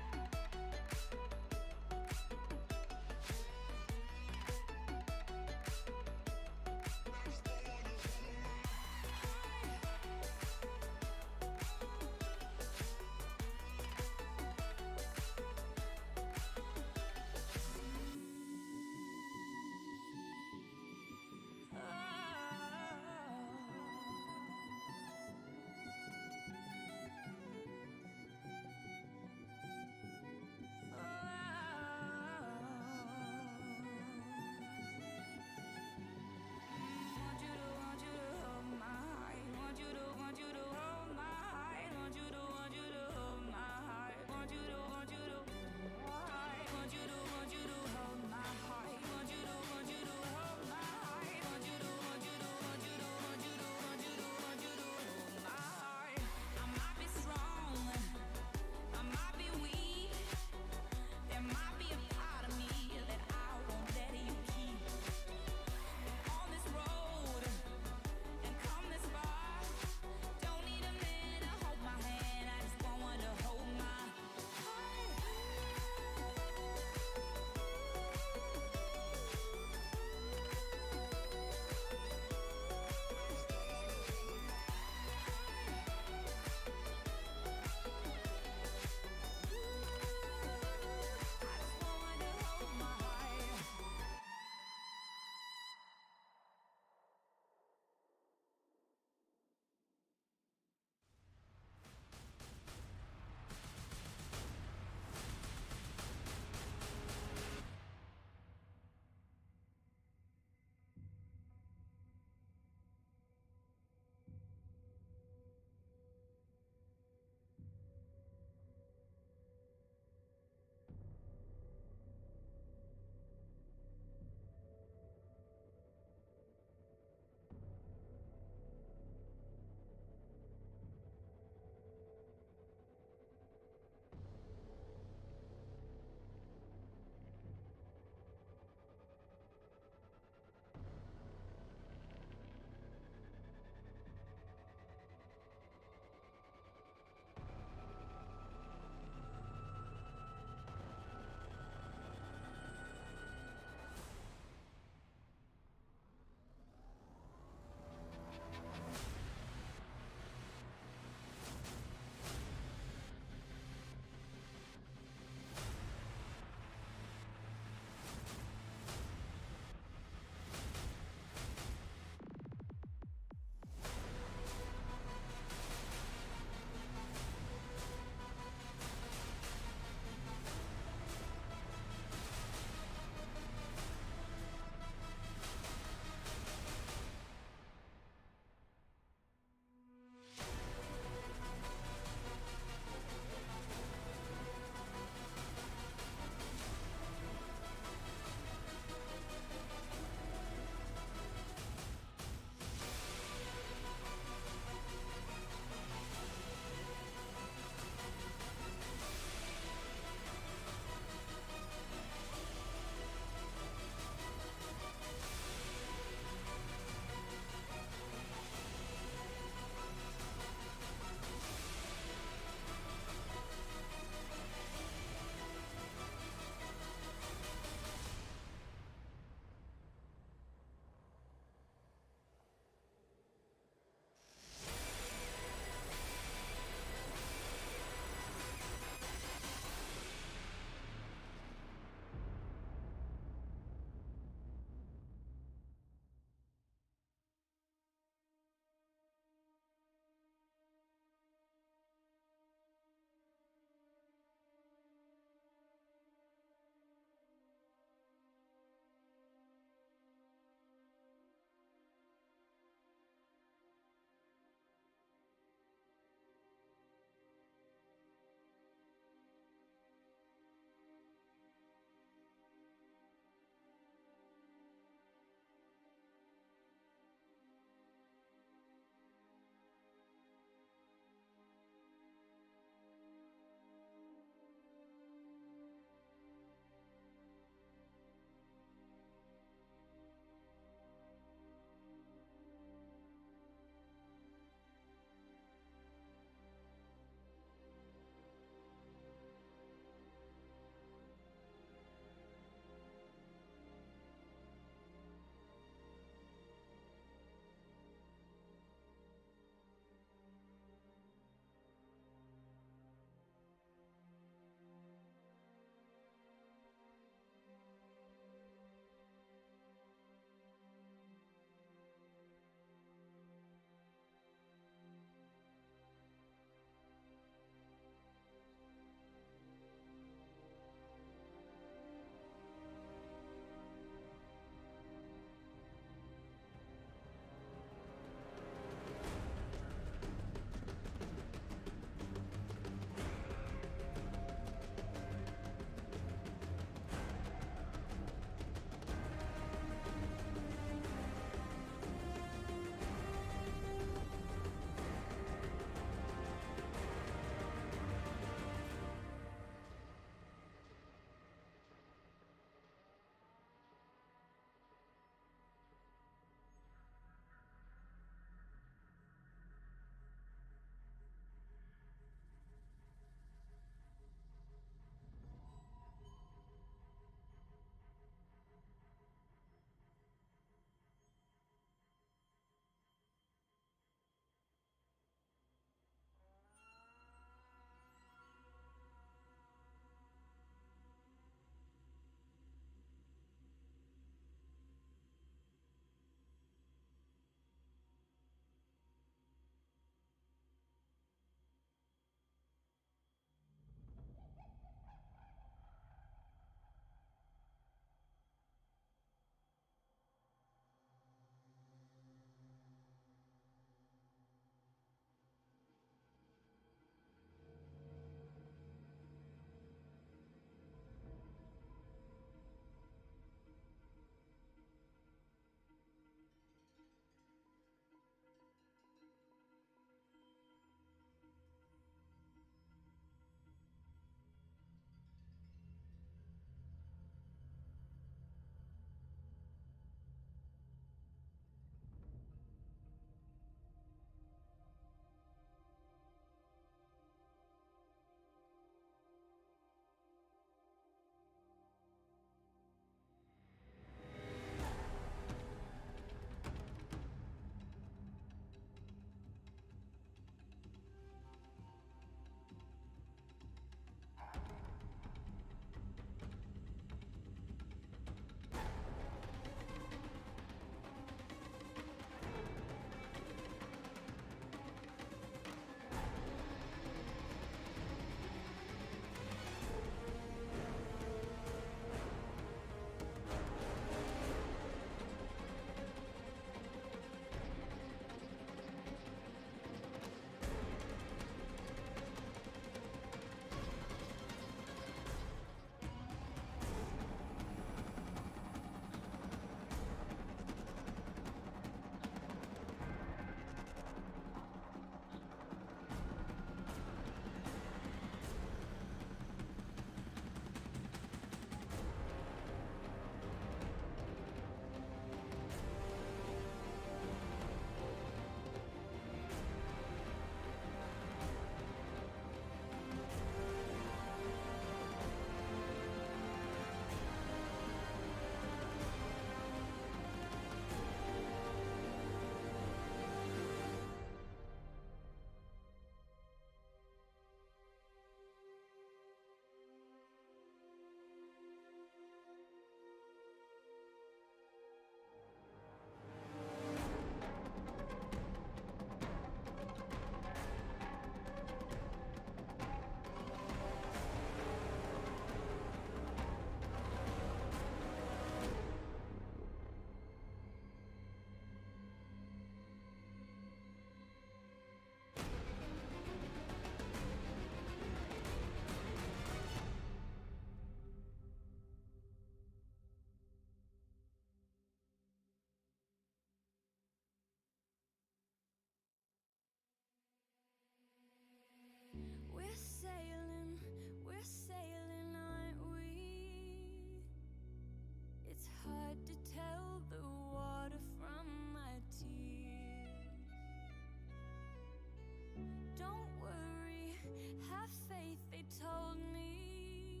B: told me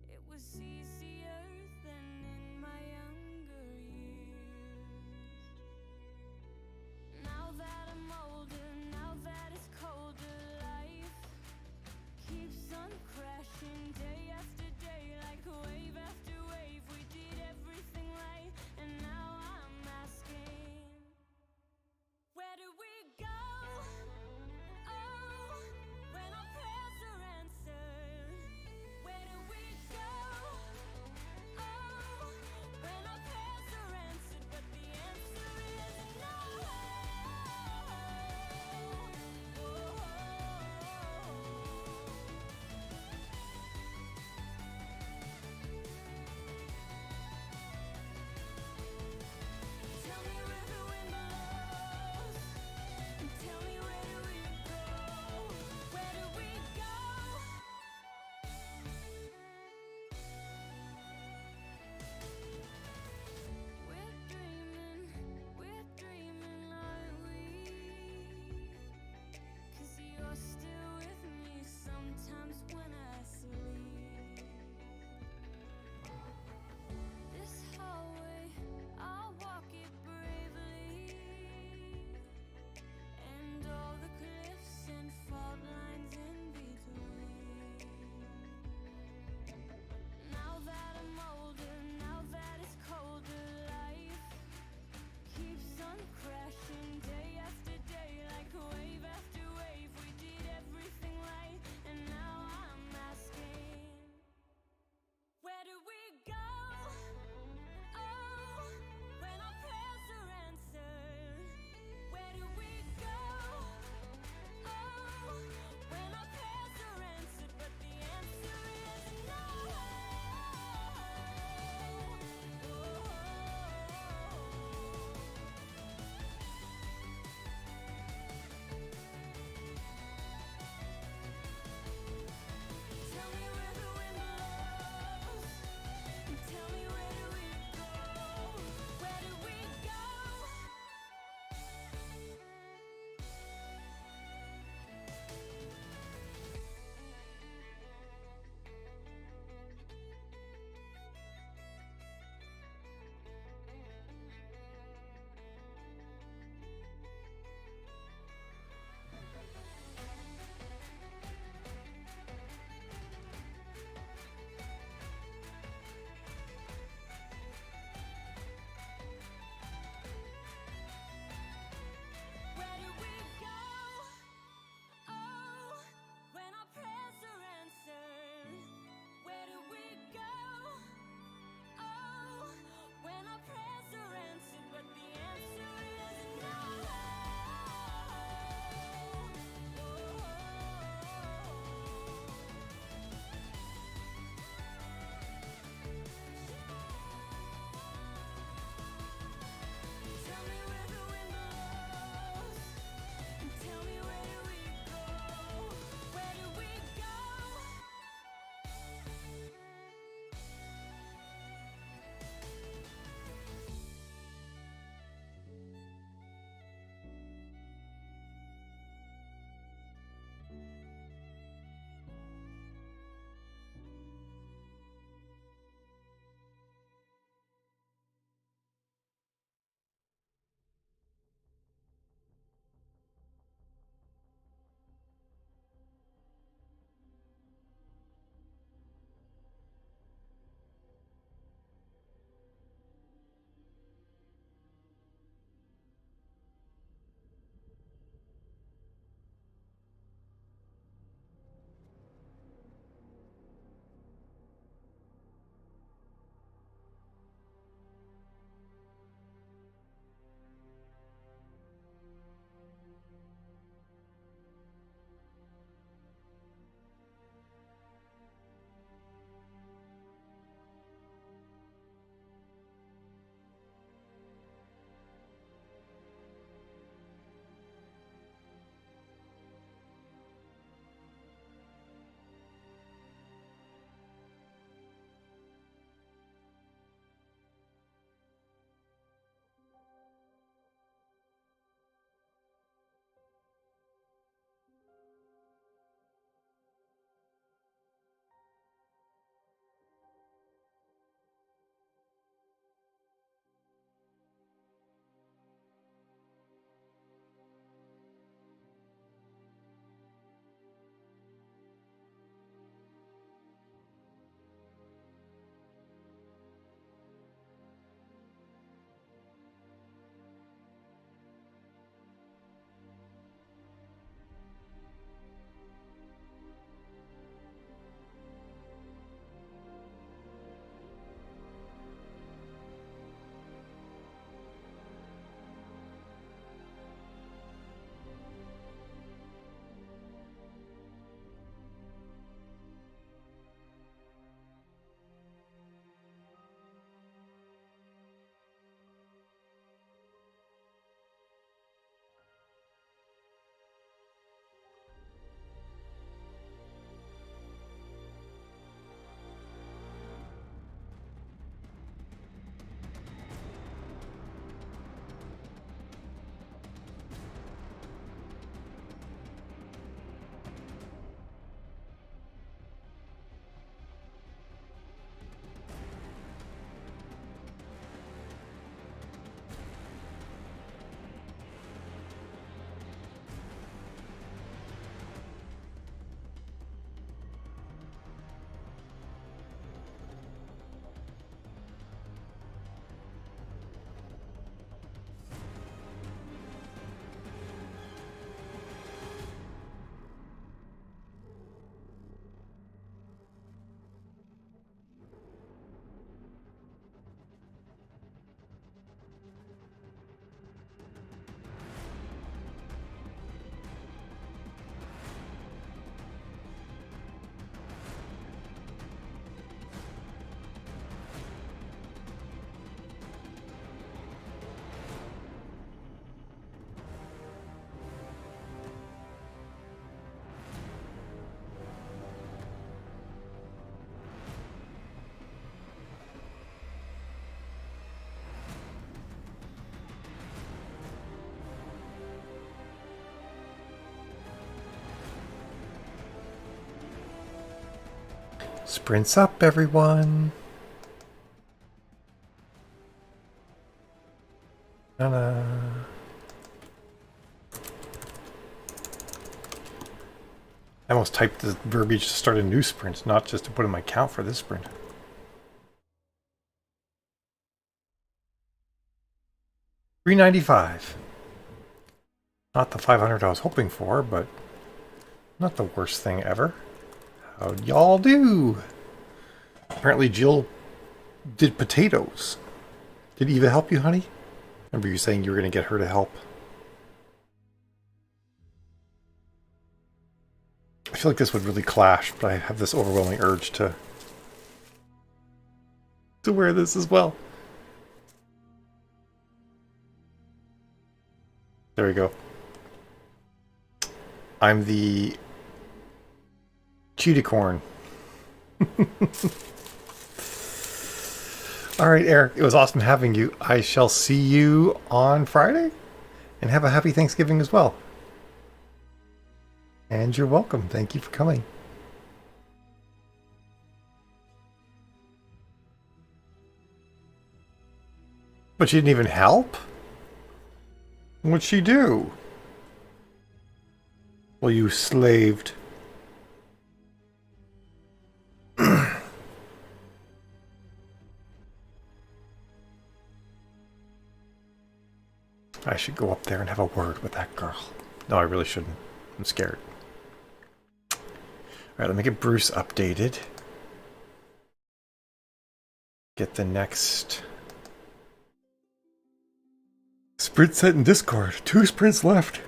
B: it was easier than in my younger years. Now that I'm older, now that it's colder, life keeps on crashing day after day, like wave after wave. We did everything right, and now I'm asking, where do we go? Oh, when our prayers are answered, where do we go?
A: Sprints up, everyone. Ta-da. I almost typed the verbiage to start a new sprint, not just to put in my count for this sprint. $395. Not the 500 I was hoping for, but not the worst thing ever. How'd y'all do? Apparently Jill did potatoes. Did Eva help you, honey? Remember you saying you were going to get her to help? I feel like this would really clash, but I have this overwhelming urge to wear this as well. There we go. I'm the cheetah-corn. All right, Eric, it was awesome having you. I shall see you on Friday, and have a happy Thanksgiving as well. And you're welcome. Thank you for coming. But she didn't even help? What'd she do? Well, you slaved. I should go up there and have a word with that girl. No, I really shouldn't. I'm scared. Alright, let me get Bruce updated. Get the next sprint set in Discord. 2 sprints left.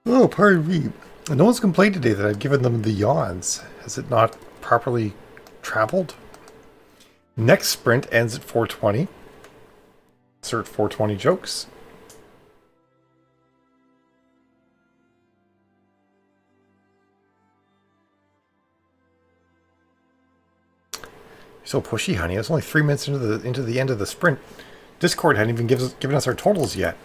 A: Oh, pardon me. No one's complained today that I've given them the yawns. Has it not properly traveled? Next sprint ends at 4:20. Insert 4:20 jokes. You're so pushy, honey. It's only 3 minutes into the end of the sprint. Discord hadn't even given us our totals yet.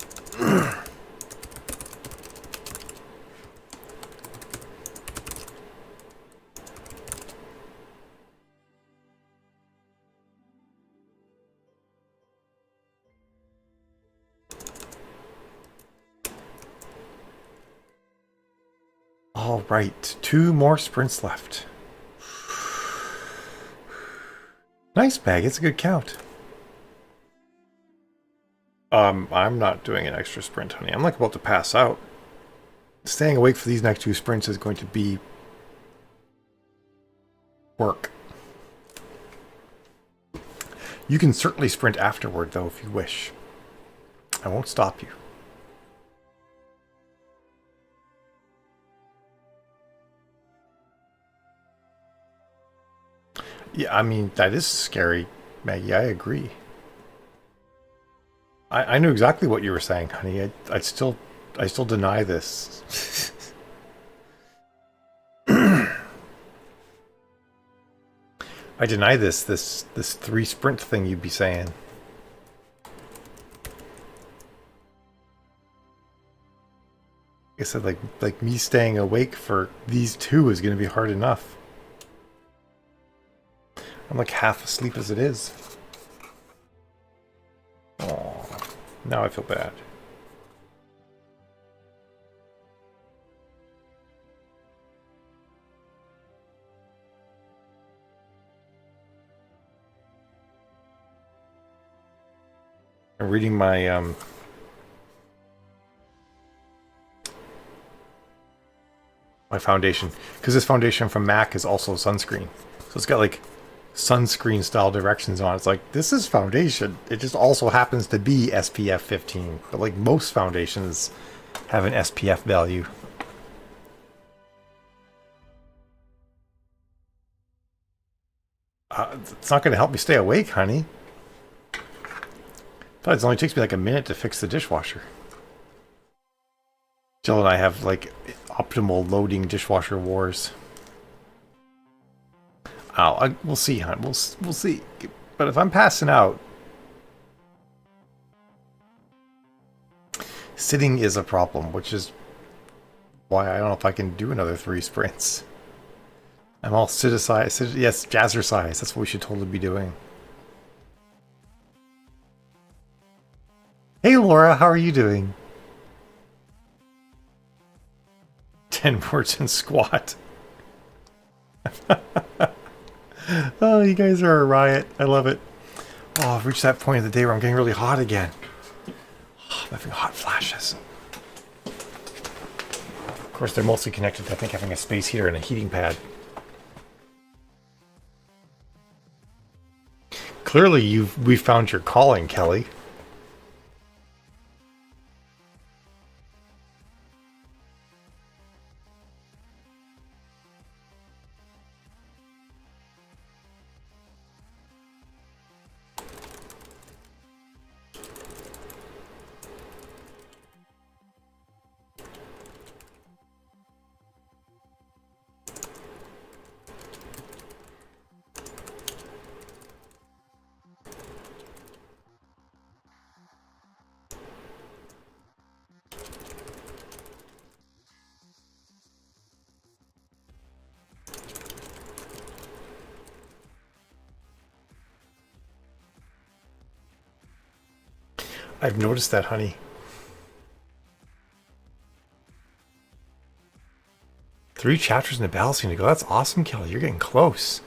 A: All right, 2 more sprints left. Nice bag, it's a good count. I'm not doing an extra sprint, honey. I'm like about to pass out. Staying awake for these next 2 sprints is going to be work. You can certainly sprint afterward, though, if you wish. I won't stop you. Yeah, I mean, that is scary, Maggie. I agree. I knew exactly what you were saying, honey. I still deny this. I deny this 3 sprint thing you'd be saying. I said, like me staying awake for these 2 is going to be hard enough. I'm like half asleep as it is. Oh, now I feel bad. I'm reading my my foundation, because this foundation from MAC is also sunscreen, so it's got like sunscreen style directions on it. It's like, this is foundation. It just also happens to be SPF 15, but like most foundations have an SPF value. It's not going to help me stay awake, honey. Besides, it only takes me like a minute to fix the dishwasher. Jill and I have like optimal loading dishwasher wars. We'll see, hon. We'll see. But if I'm passing out, sitting is a problem, which is why I don't know if I can do another 3 sprints. I'm all citizenized. Yes, jazzercise. That's what we should totally be doing. Hey, Laura, how are you doing? 10 words in squat. Oh, you guys are a riot. I love it. Oh, I've reached that point of the day where I'm getting really hot again. Oh, I'm having hot flashes. Of course, they're mostly connected to, I think, having a space heater and a heating pad. Clearly, we found your calling, Kelly. I've noticed that, honey. 3 chapters in the battle scene to go. That's awesome, Kelly. You're getting close.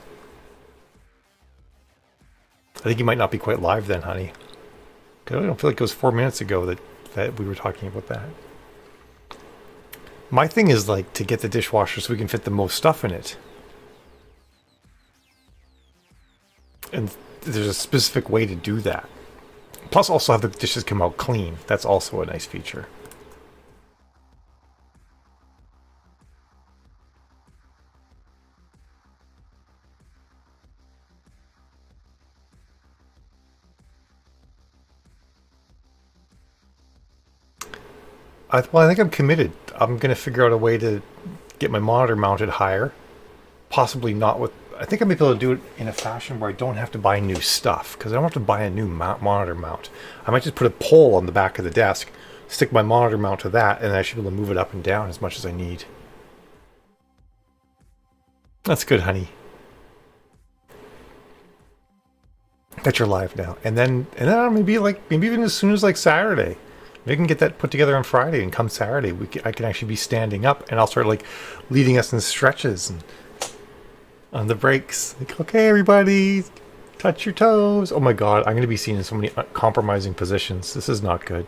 A: I think you might not be quite live then, honey. 'Cause I don't feel like it was 4 minutes ago that we were talking about that. My thing is like to get the dishwasher so we can fit the most stuff in it. And there's a specific way to do that. Plus also have the dishes come out clean. That's also a nice feature. Well, I think I'm committed. I'm going to figure out a way to get my monitor mounted higher. Possibly not with... I think I may be able to do it in a fashion where I don't have to buy new stuff. Because I don't have to buy a new monitor mount. I might just put a pole on the back of the desk, stick my monitor mount to that, and I should be able to move it up and down as much as I need. That's good, honey. Bet you're live now. And then maybe even as soon as like Saturday. We can get that put together on Friday, and come Saturday, I can actually be standing up, and I'll start like leading us in stretches and on the breaks. Like, okay, everybody, touch your toes. Oh my God, I'm going to be seen in so many compromising positions. This is not good.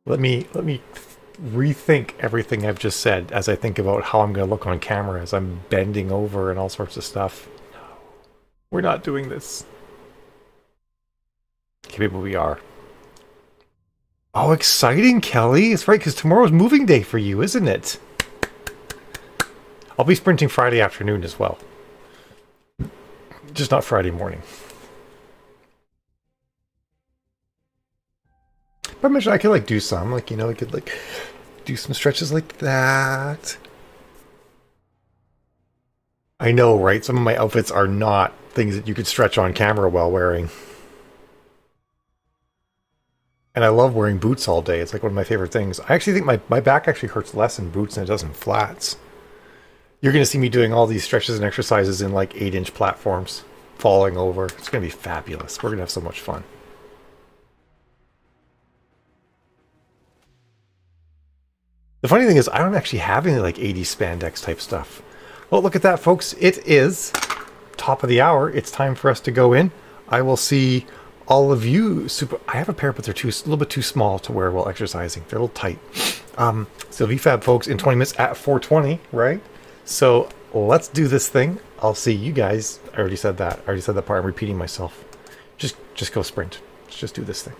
A: Let me rethink everything I've just said as I think about how I'm going to look on camera as I'm bending over and all sorts of stuff. No, we're not doing this. Okay, maybe we are. Oh, exciting, Kelly. It's right, because tomorrow's moving day for you, isn't it? I'll be sprinting Friday afternoon as well. Just not Friday morning. But I imagine I could like do some, like, you know, I could like do some stretches like that. I know, right? Some of my outfits are not things that you could stretch on camera while wearing. And I love wearing boots all day. It's like one of my favorite things. I actually think my back actually hurts less in boots than it does in flats. You're going to see me doing all these stretches and exercises in like 8-inch platforms, falling over. It's going to be fabulous. We're going to have so much fun. The funny thing is, I don't actually have any like 80s spandex type stuff. Well, look at that, folks. It is top of the hour. It's time for us to go in. I will see all of you. I have a pair, but they're a little bit too small to wear while exercising. They're a little tight. So VFab, folks, in 20 minutes at 4:20, right? So let's do this thing. I'll see you guys. I already said that. I already said that part. I'm repeating myself. Just go sprint. Let's just do this thing.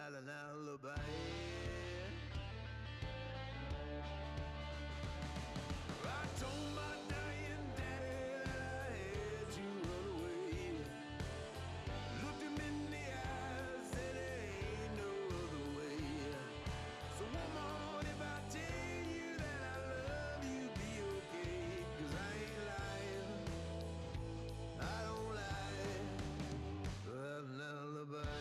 C: had an alibi. I told my dying daddy that I had to run away. Looked him in the eyes, said there ain't no other way. So woman, if I tell you that I love you, be okay. 'Cause I ain't lying, I don't lie, I have an alibi.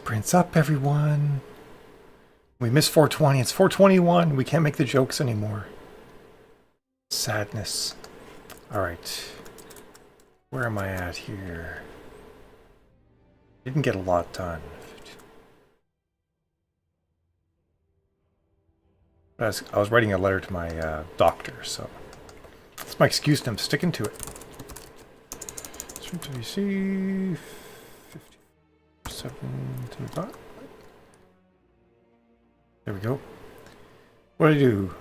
A: Sprints up, everyone. We missed 420. It's 421. We can't make the jokes anymore. Sadness. All right. Where am I at here? Didn't get a lot done. I was writing a letter to my doctor, so that's my excuse and I'm sticking to it. Stream to VC 57 to the dot. There we go. What did I do?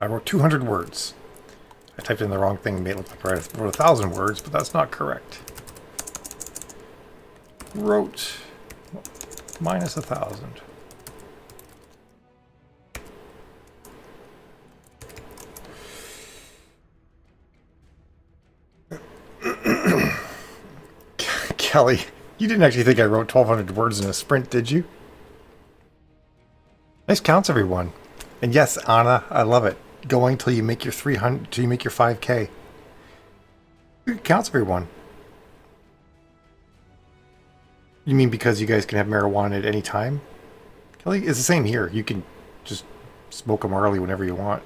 A: I wrote 200 words. I typed in the wrong thing and made it look like I wrote 1,000 words, but that's not correct. Wrote minus 1,000. Kelly, you didn't actually think I wrote 1,200 words in a sprint, did you? Nice counts, everyone. And yes, Anna, I love it. Going till you make your 300, till you make your 5K. Good counts, everyone. You mean because you guys can have marijuana at any time? Kelly, it's the same here. You can just smoke them early whenever you want.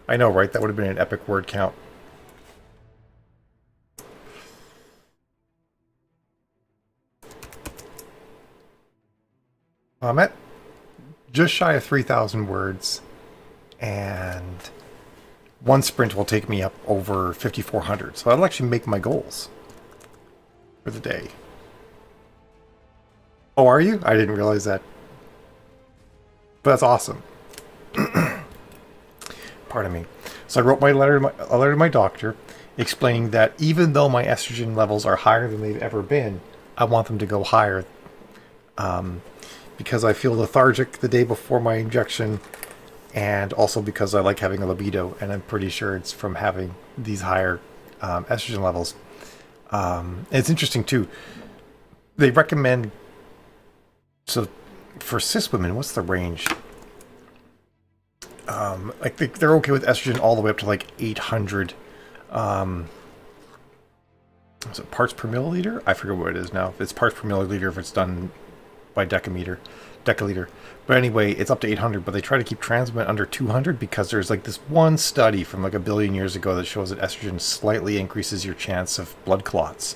A: I know, right? That would have been an epic word count. I'm at just shy of 3,000 words, and one sprint will take me up over 5,400. So that'll actually make my goals for the day. Oh, are you? I didn't realize that. But that's awesome. Pardon me. So I wrote a letter to my doctor explaining that even though my estrogen levels are higher than they've ever been, I want them to go higher because I feel lethargic the day before my injection, and also because I like having a libido, and I'm pretty sure it's from having these higher estrogen levels. It's interesting too. They recommend, so for cis women, what's the range? Like they're okay with estrogen all the way up to like 800 is it parts per milliliter? I forget what it is now. If it's parts per milliliter, if it's done by decaliter. But anyway, it's up to 800, but they try to keep trans women under 200 because there's like this one study from like 1 billion years ago that shows that estrogen slightly increases your chance of blood clots.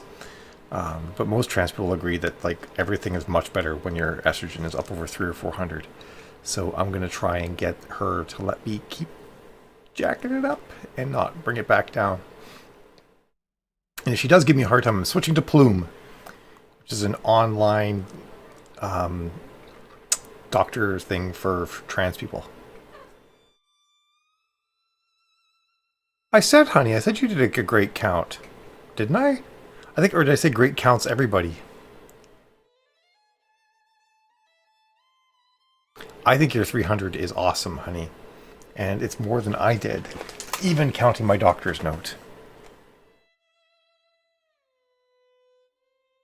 A: But most trans people agree that like everything is much better when your estrogen is up over 300 or 400. So I'm going to try and get her to let me keep jacking it up and not bring it back down. And if she does give me a hard time, I'm switching to Plume, which is an online doctor thing for trans people. I said, honey, I said you did a great count. Didn't I? I think, or did I say great counts everybody? I think your 300 is awesome, honey. And it's more than I did, even counting my doctor's note.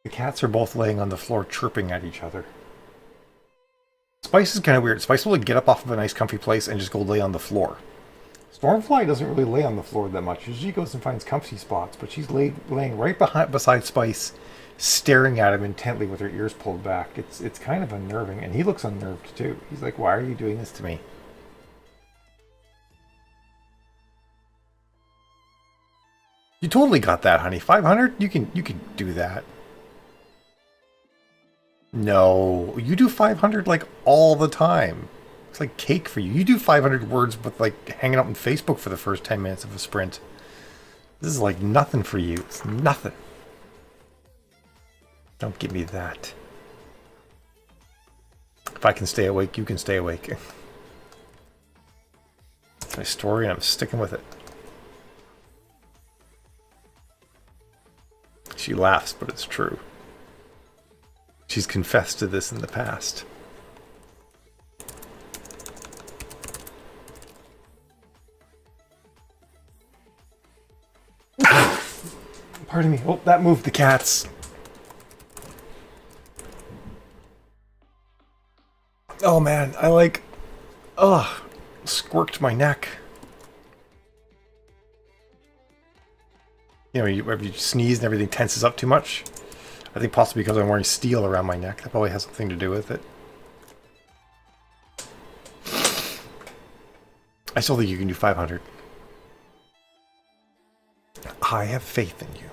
A: The cats are both laying on the floor chirping at each other. Spice is kind of weird. Spice will get up off of a nice comfy place and just go lay on the floor. Stormfly doesn't really lay on the floor that much. She goes and finds comfy spots, but she's laying right beside Spice, staring at him intently with her ears pulled back. It's kind of unnerving, and he looks unnerved too. He's like, "Why are you doing this to me?" You totally got that, honey. 500? You can do that. No, you do 500 like all the time. It's like cake for you. You do 500 words with like hanging out on Facebook for the first 10 minutes of a sprint. This is like nothing for you. It's nothing. Don't give me that. If I can stay awake, you can stay awake. It's my story and I'm sticking with it. She laughs, but it's true. She's confessed to this in the past. Pardon me. Oh, that moved the cats. Oh man, I like... Ugh. Squirked my neck. You know, if you sneeze and everything tenses up too much. I think possibly because I'm wearing steel around my neck. That probably has something to do with it. I still think you can do 500. I have faith in you.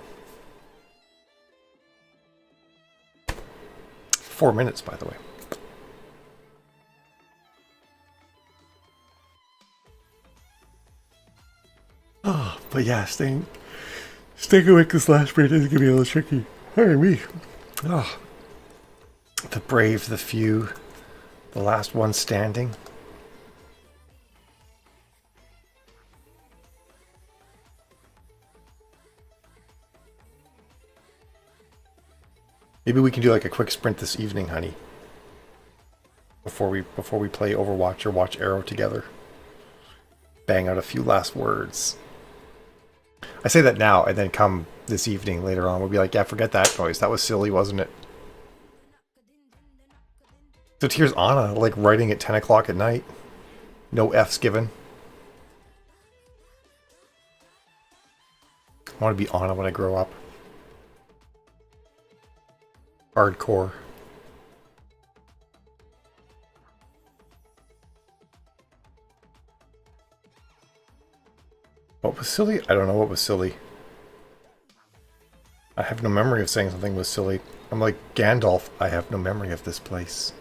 A: 4 minutes, by the way. Oh, but yeah, staying awake this last sprint is gonna be a little tricky. Hey, me. Oh, the brave, the few, the last one standing. Maybe we can do like a quick sprint this evening, honey. Before we play Overwatch or watch Arrow together. Bang out a few last words. I say that now, and then come this evening later on, we'll be like, yeah, forget that noise. That was silly, wasn't it? So here's Anna, like, writing at 10 o'clock at night. No F's given. I want to be Anna when I grow up. Hardcore. What was silly? I don't know what was silly. I have no memory of saying something was silly. I'm like Gandalf. I have no memory of this place.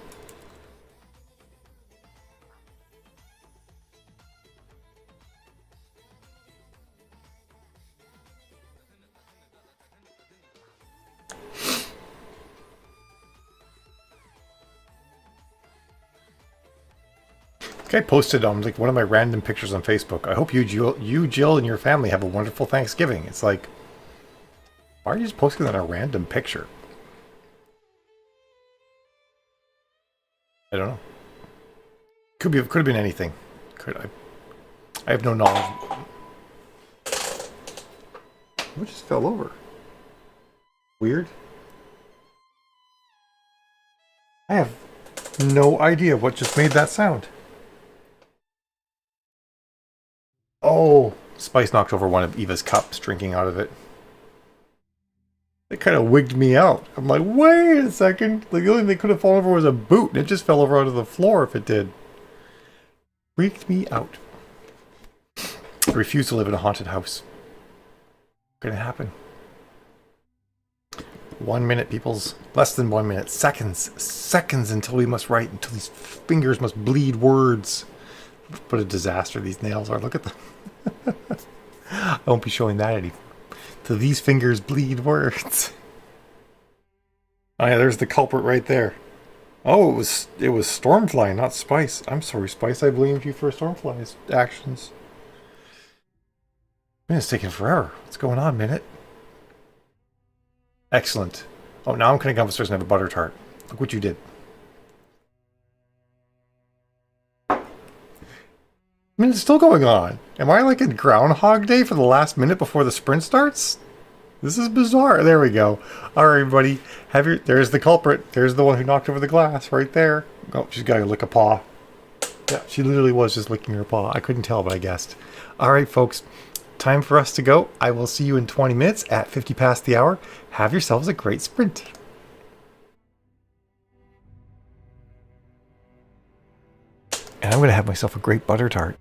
A: I posted on like one of my random pictures on Facebook. I hope you, Jill, and your family have a wonderful Thanksgiving. It's like, why are you just posting that on a random picture? I don't know. Could have been anything. I have no knowledge. What just fell over? Weird. I have no idea what just made that sound. Oh, Spice knocked over one of Eva's cups, drinking out of it. It kind of wigged me out. I'm like, wait a second. Like, the only thing that could have fallen over was a boot, and it just fell over onto the floor if it did. Freaked me out. I refuse to live in a haunted house. What's gonna happen? 1 minute, peoples. Less than 1 minute. Seconds. Seconds until we must write, until these fingers must bleed words. What a disaster these nails are. Look at them. I won't be showing that anymore. Till these fingers bleed words. Oh yeah, there's the culprit right there. Oh, it was Stormfly, not Spice. I'm sorry, Spice. I blamed you for Stormfly's actions. Man, it's taking forever. What's going on, Minute? Excellent. Oh, now I'm going to come upstairs and have a butter tart. Look what you did. I mean, it's still going on. Am I like in Groundhog Day for the last minute before the sprint starts? This is bizarre. There we go. All right, everybody. There's the culprit. There's the one who knocked over the glass right there. Oh, she's got to lick a paw. Yeah, she literally was just licking her paw. I couldn't tell, but I guessed. All right, folks. Time for us to go. I will see you in 20 minutes at 50 past the hour. Have yourselves a great sprint. And I'm going to have myself a great butter tart.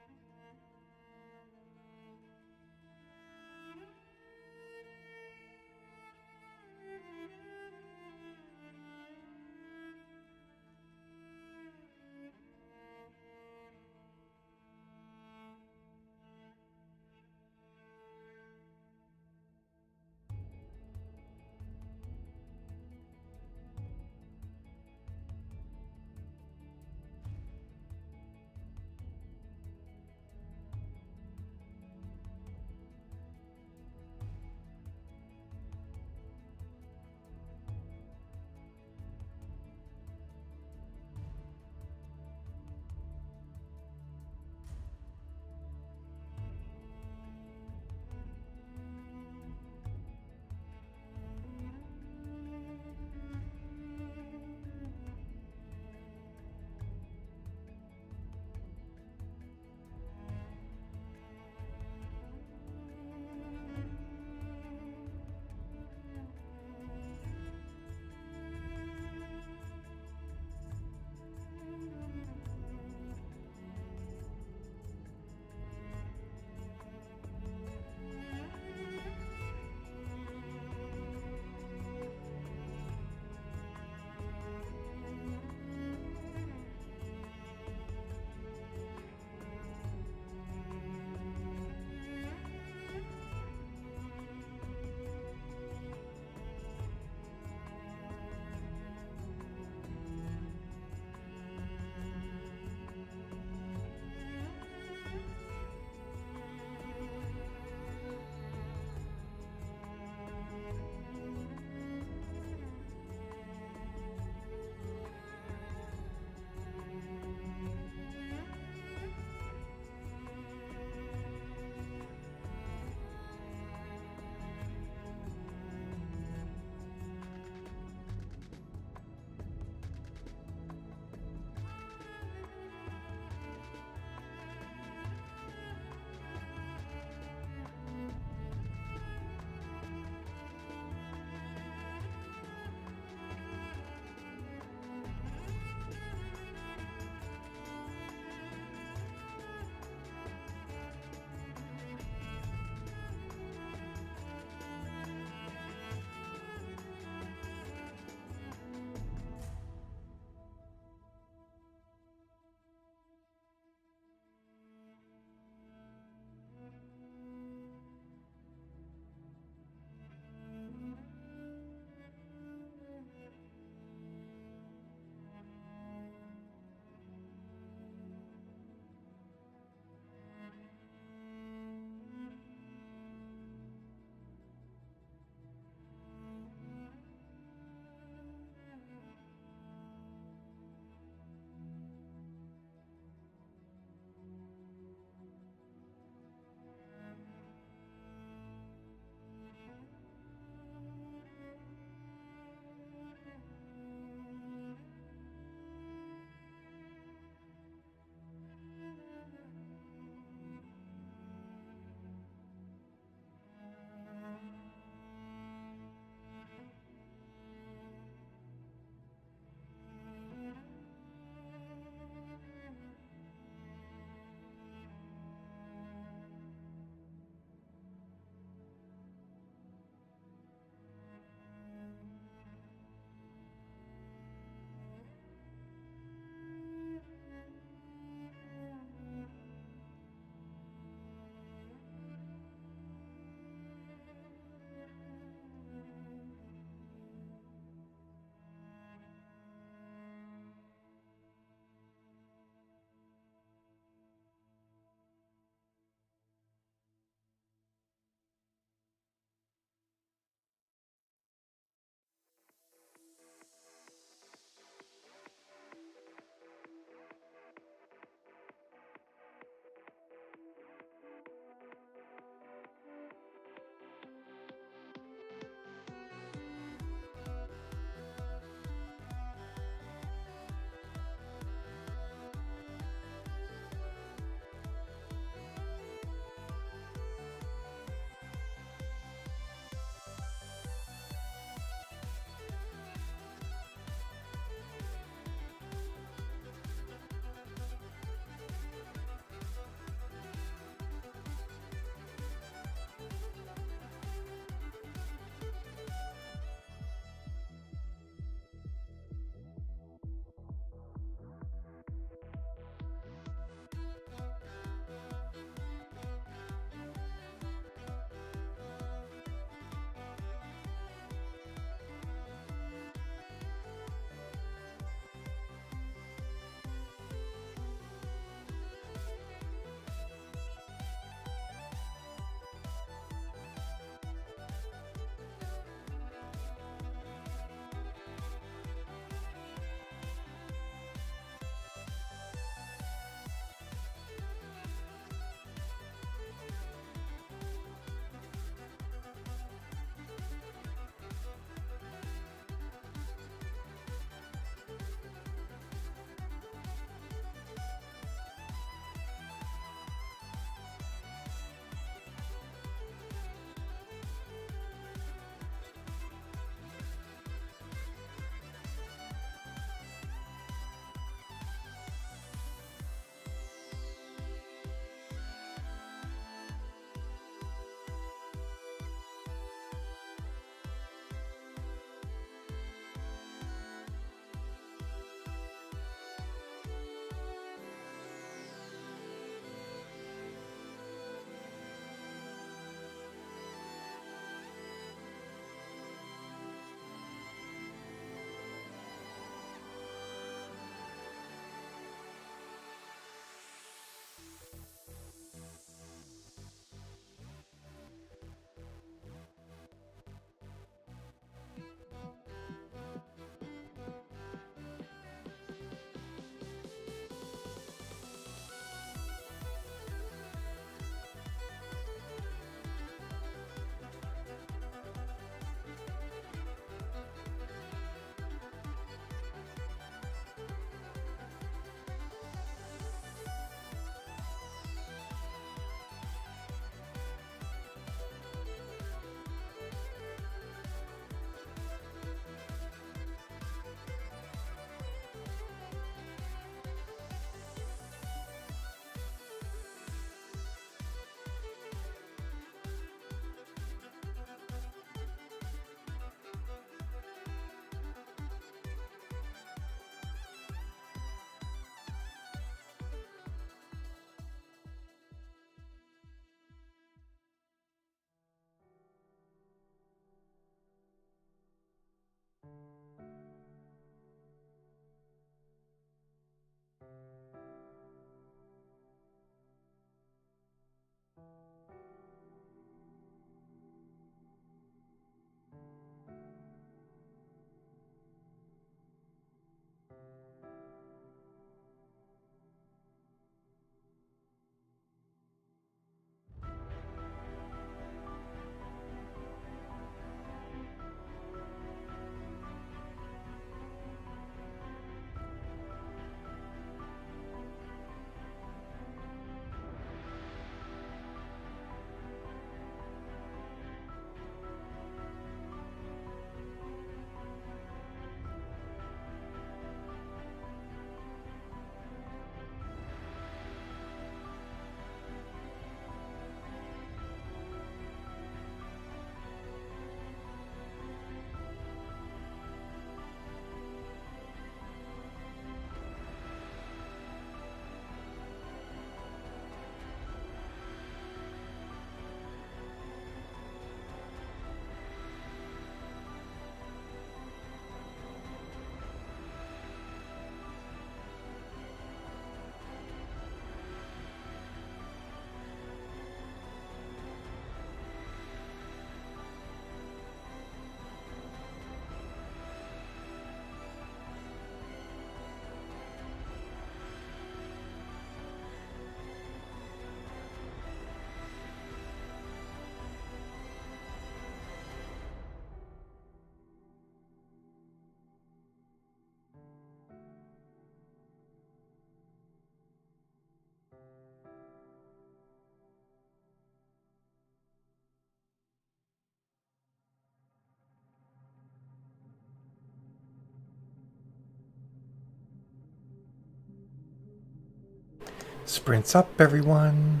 A: Sprints up, everyone.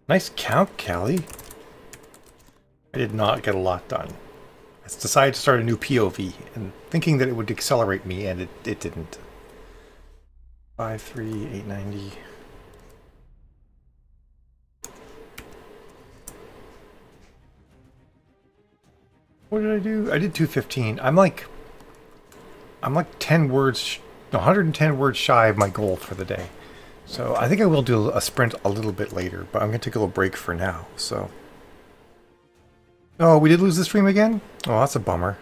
A: Nice count, Callie. I did not get a lot done. I decided to start a new POV, and thinking that it would accelerate me, and it didn't. 5.3, 890. What did I do? I did 215. I'm like 10 words, 110 words shy of my goal for the day. So I think I will do a sprint a little bit later, but I'm going to take a little break for now, so. Oh, we did lose the stream again? Oh, that's a bummer.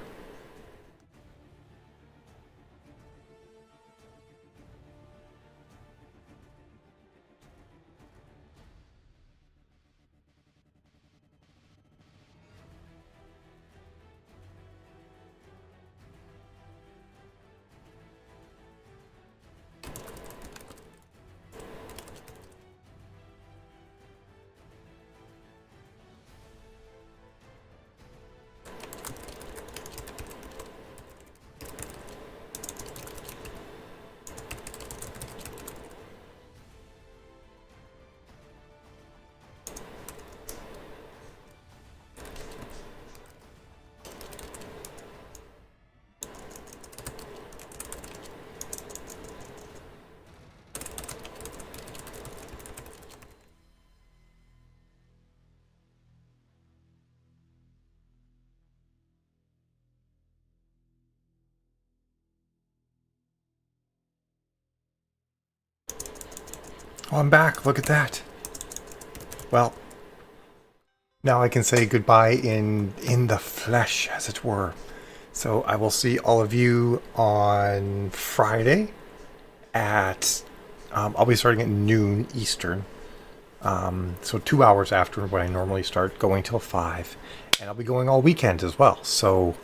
A: Oh, I'm back. Look at that. Well, now I can say goodbye in the flesh, as it were. So I will see all of you on Friday at, I'll be starting at noon Eastern. So 2 hours after when I normally start, going till 5. And I'll be going all weekend as well. So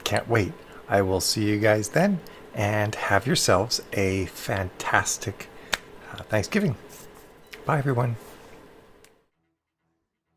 A: can't wait. I will see you guys then, and have yourselves a fantastic Thanksgiving. Bye, everyone.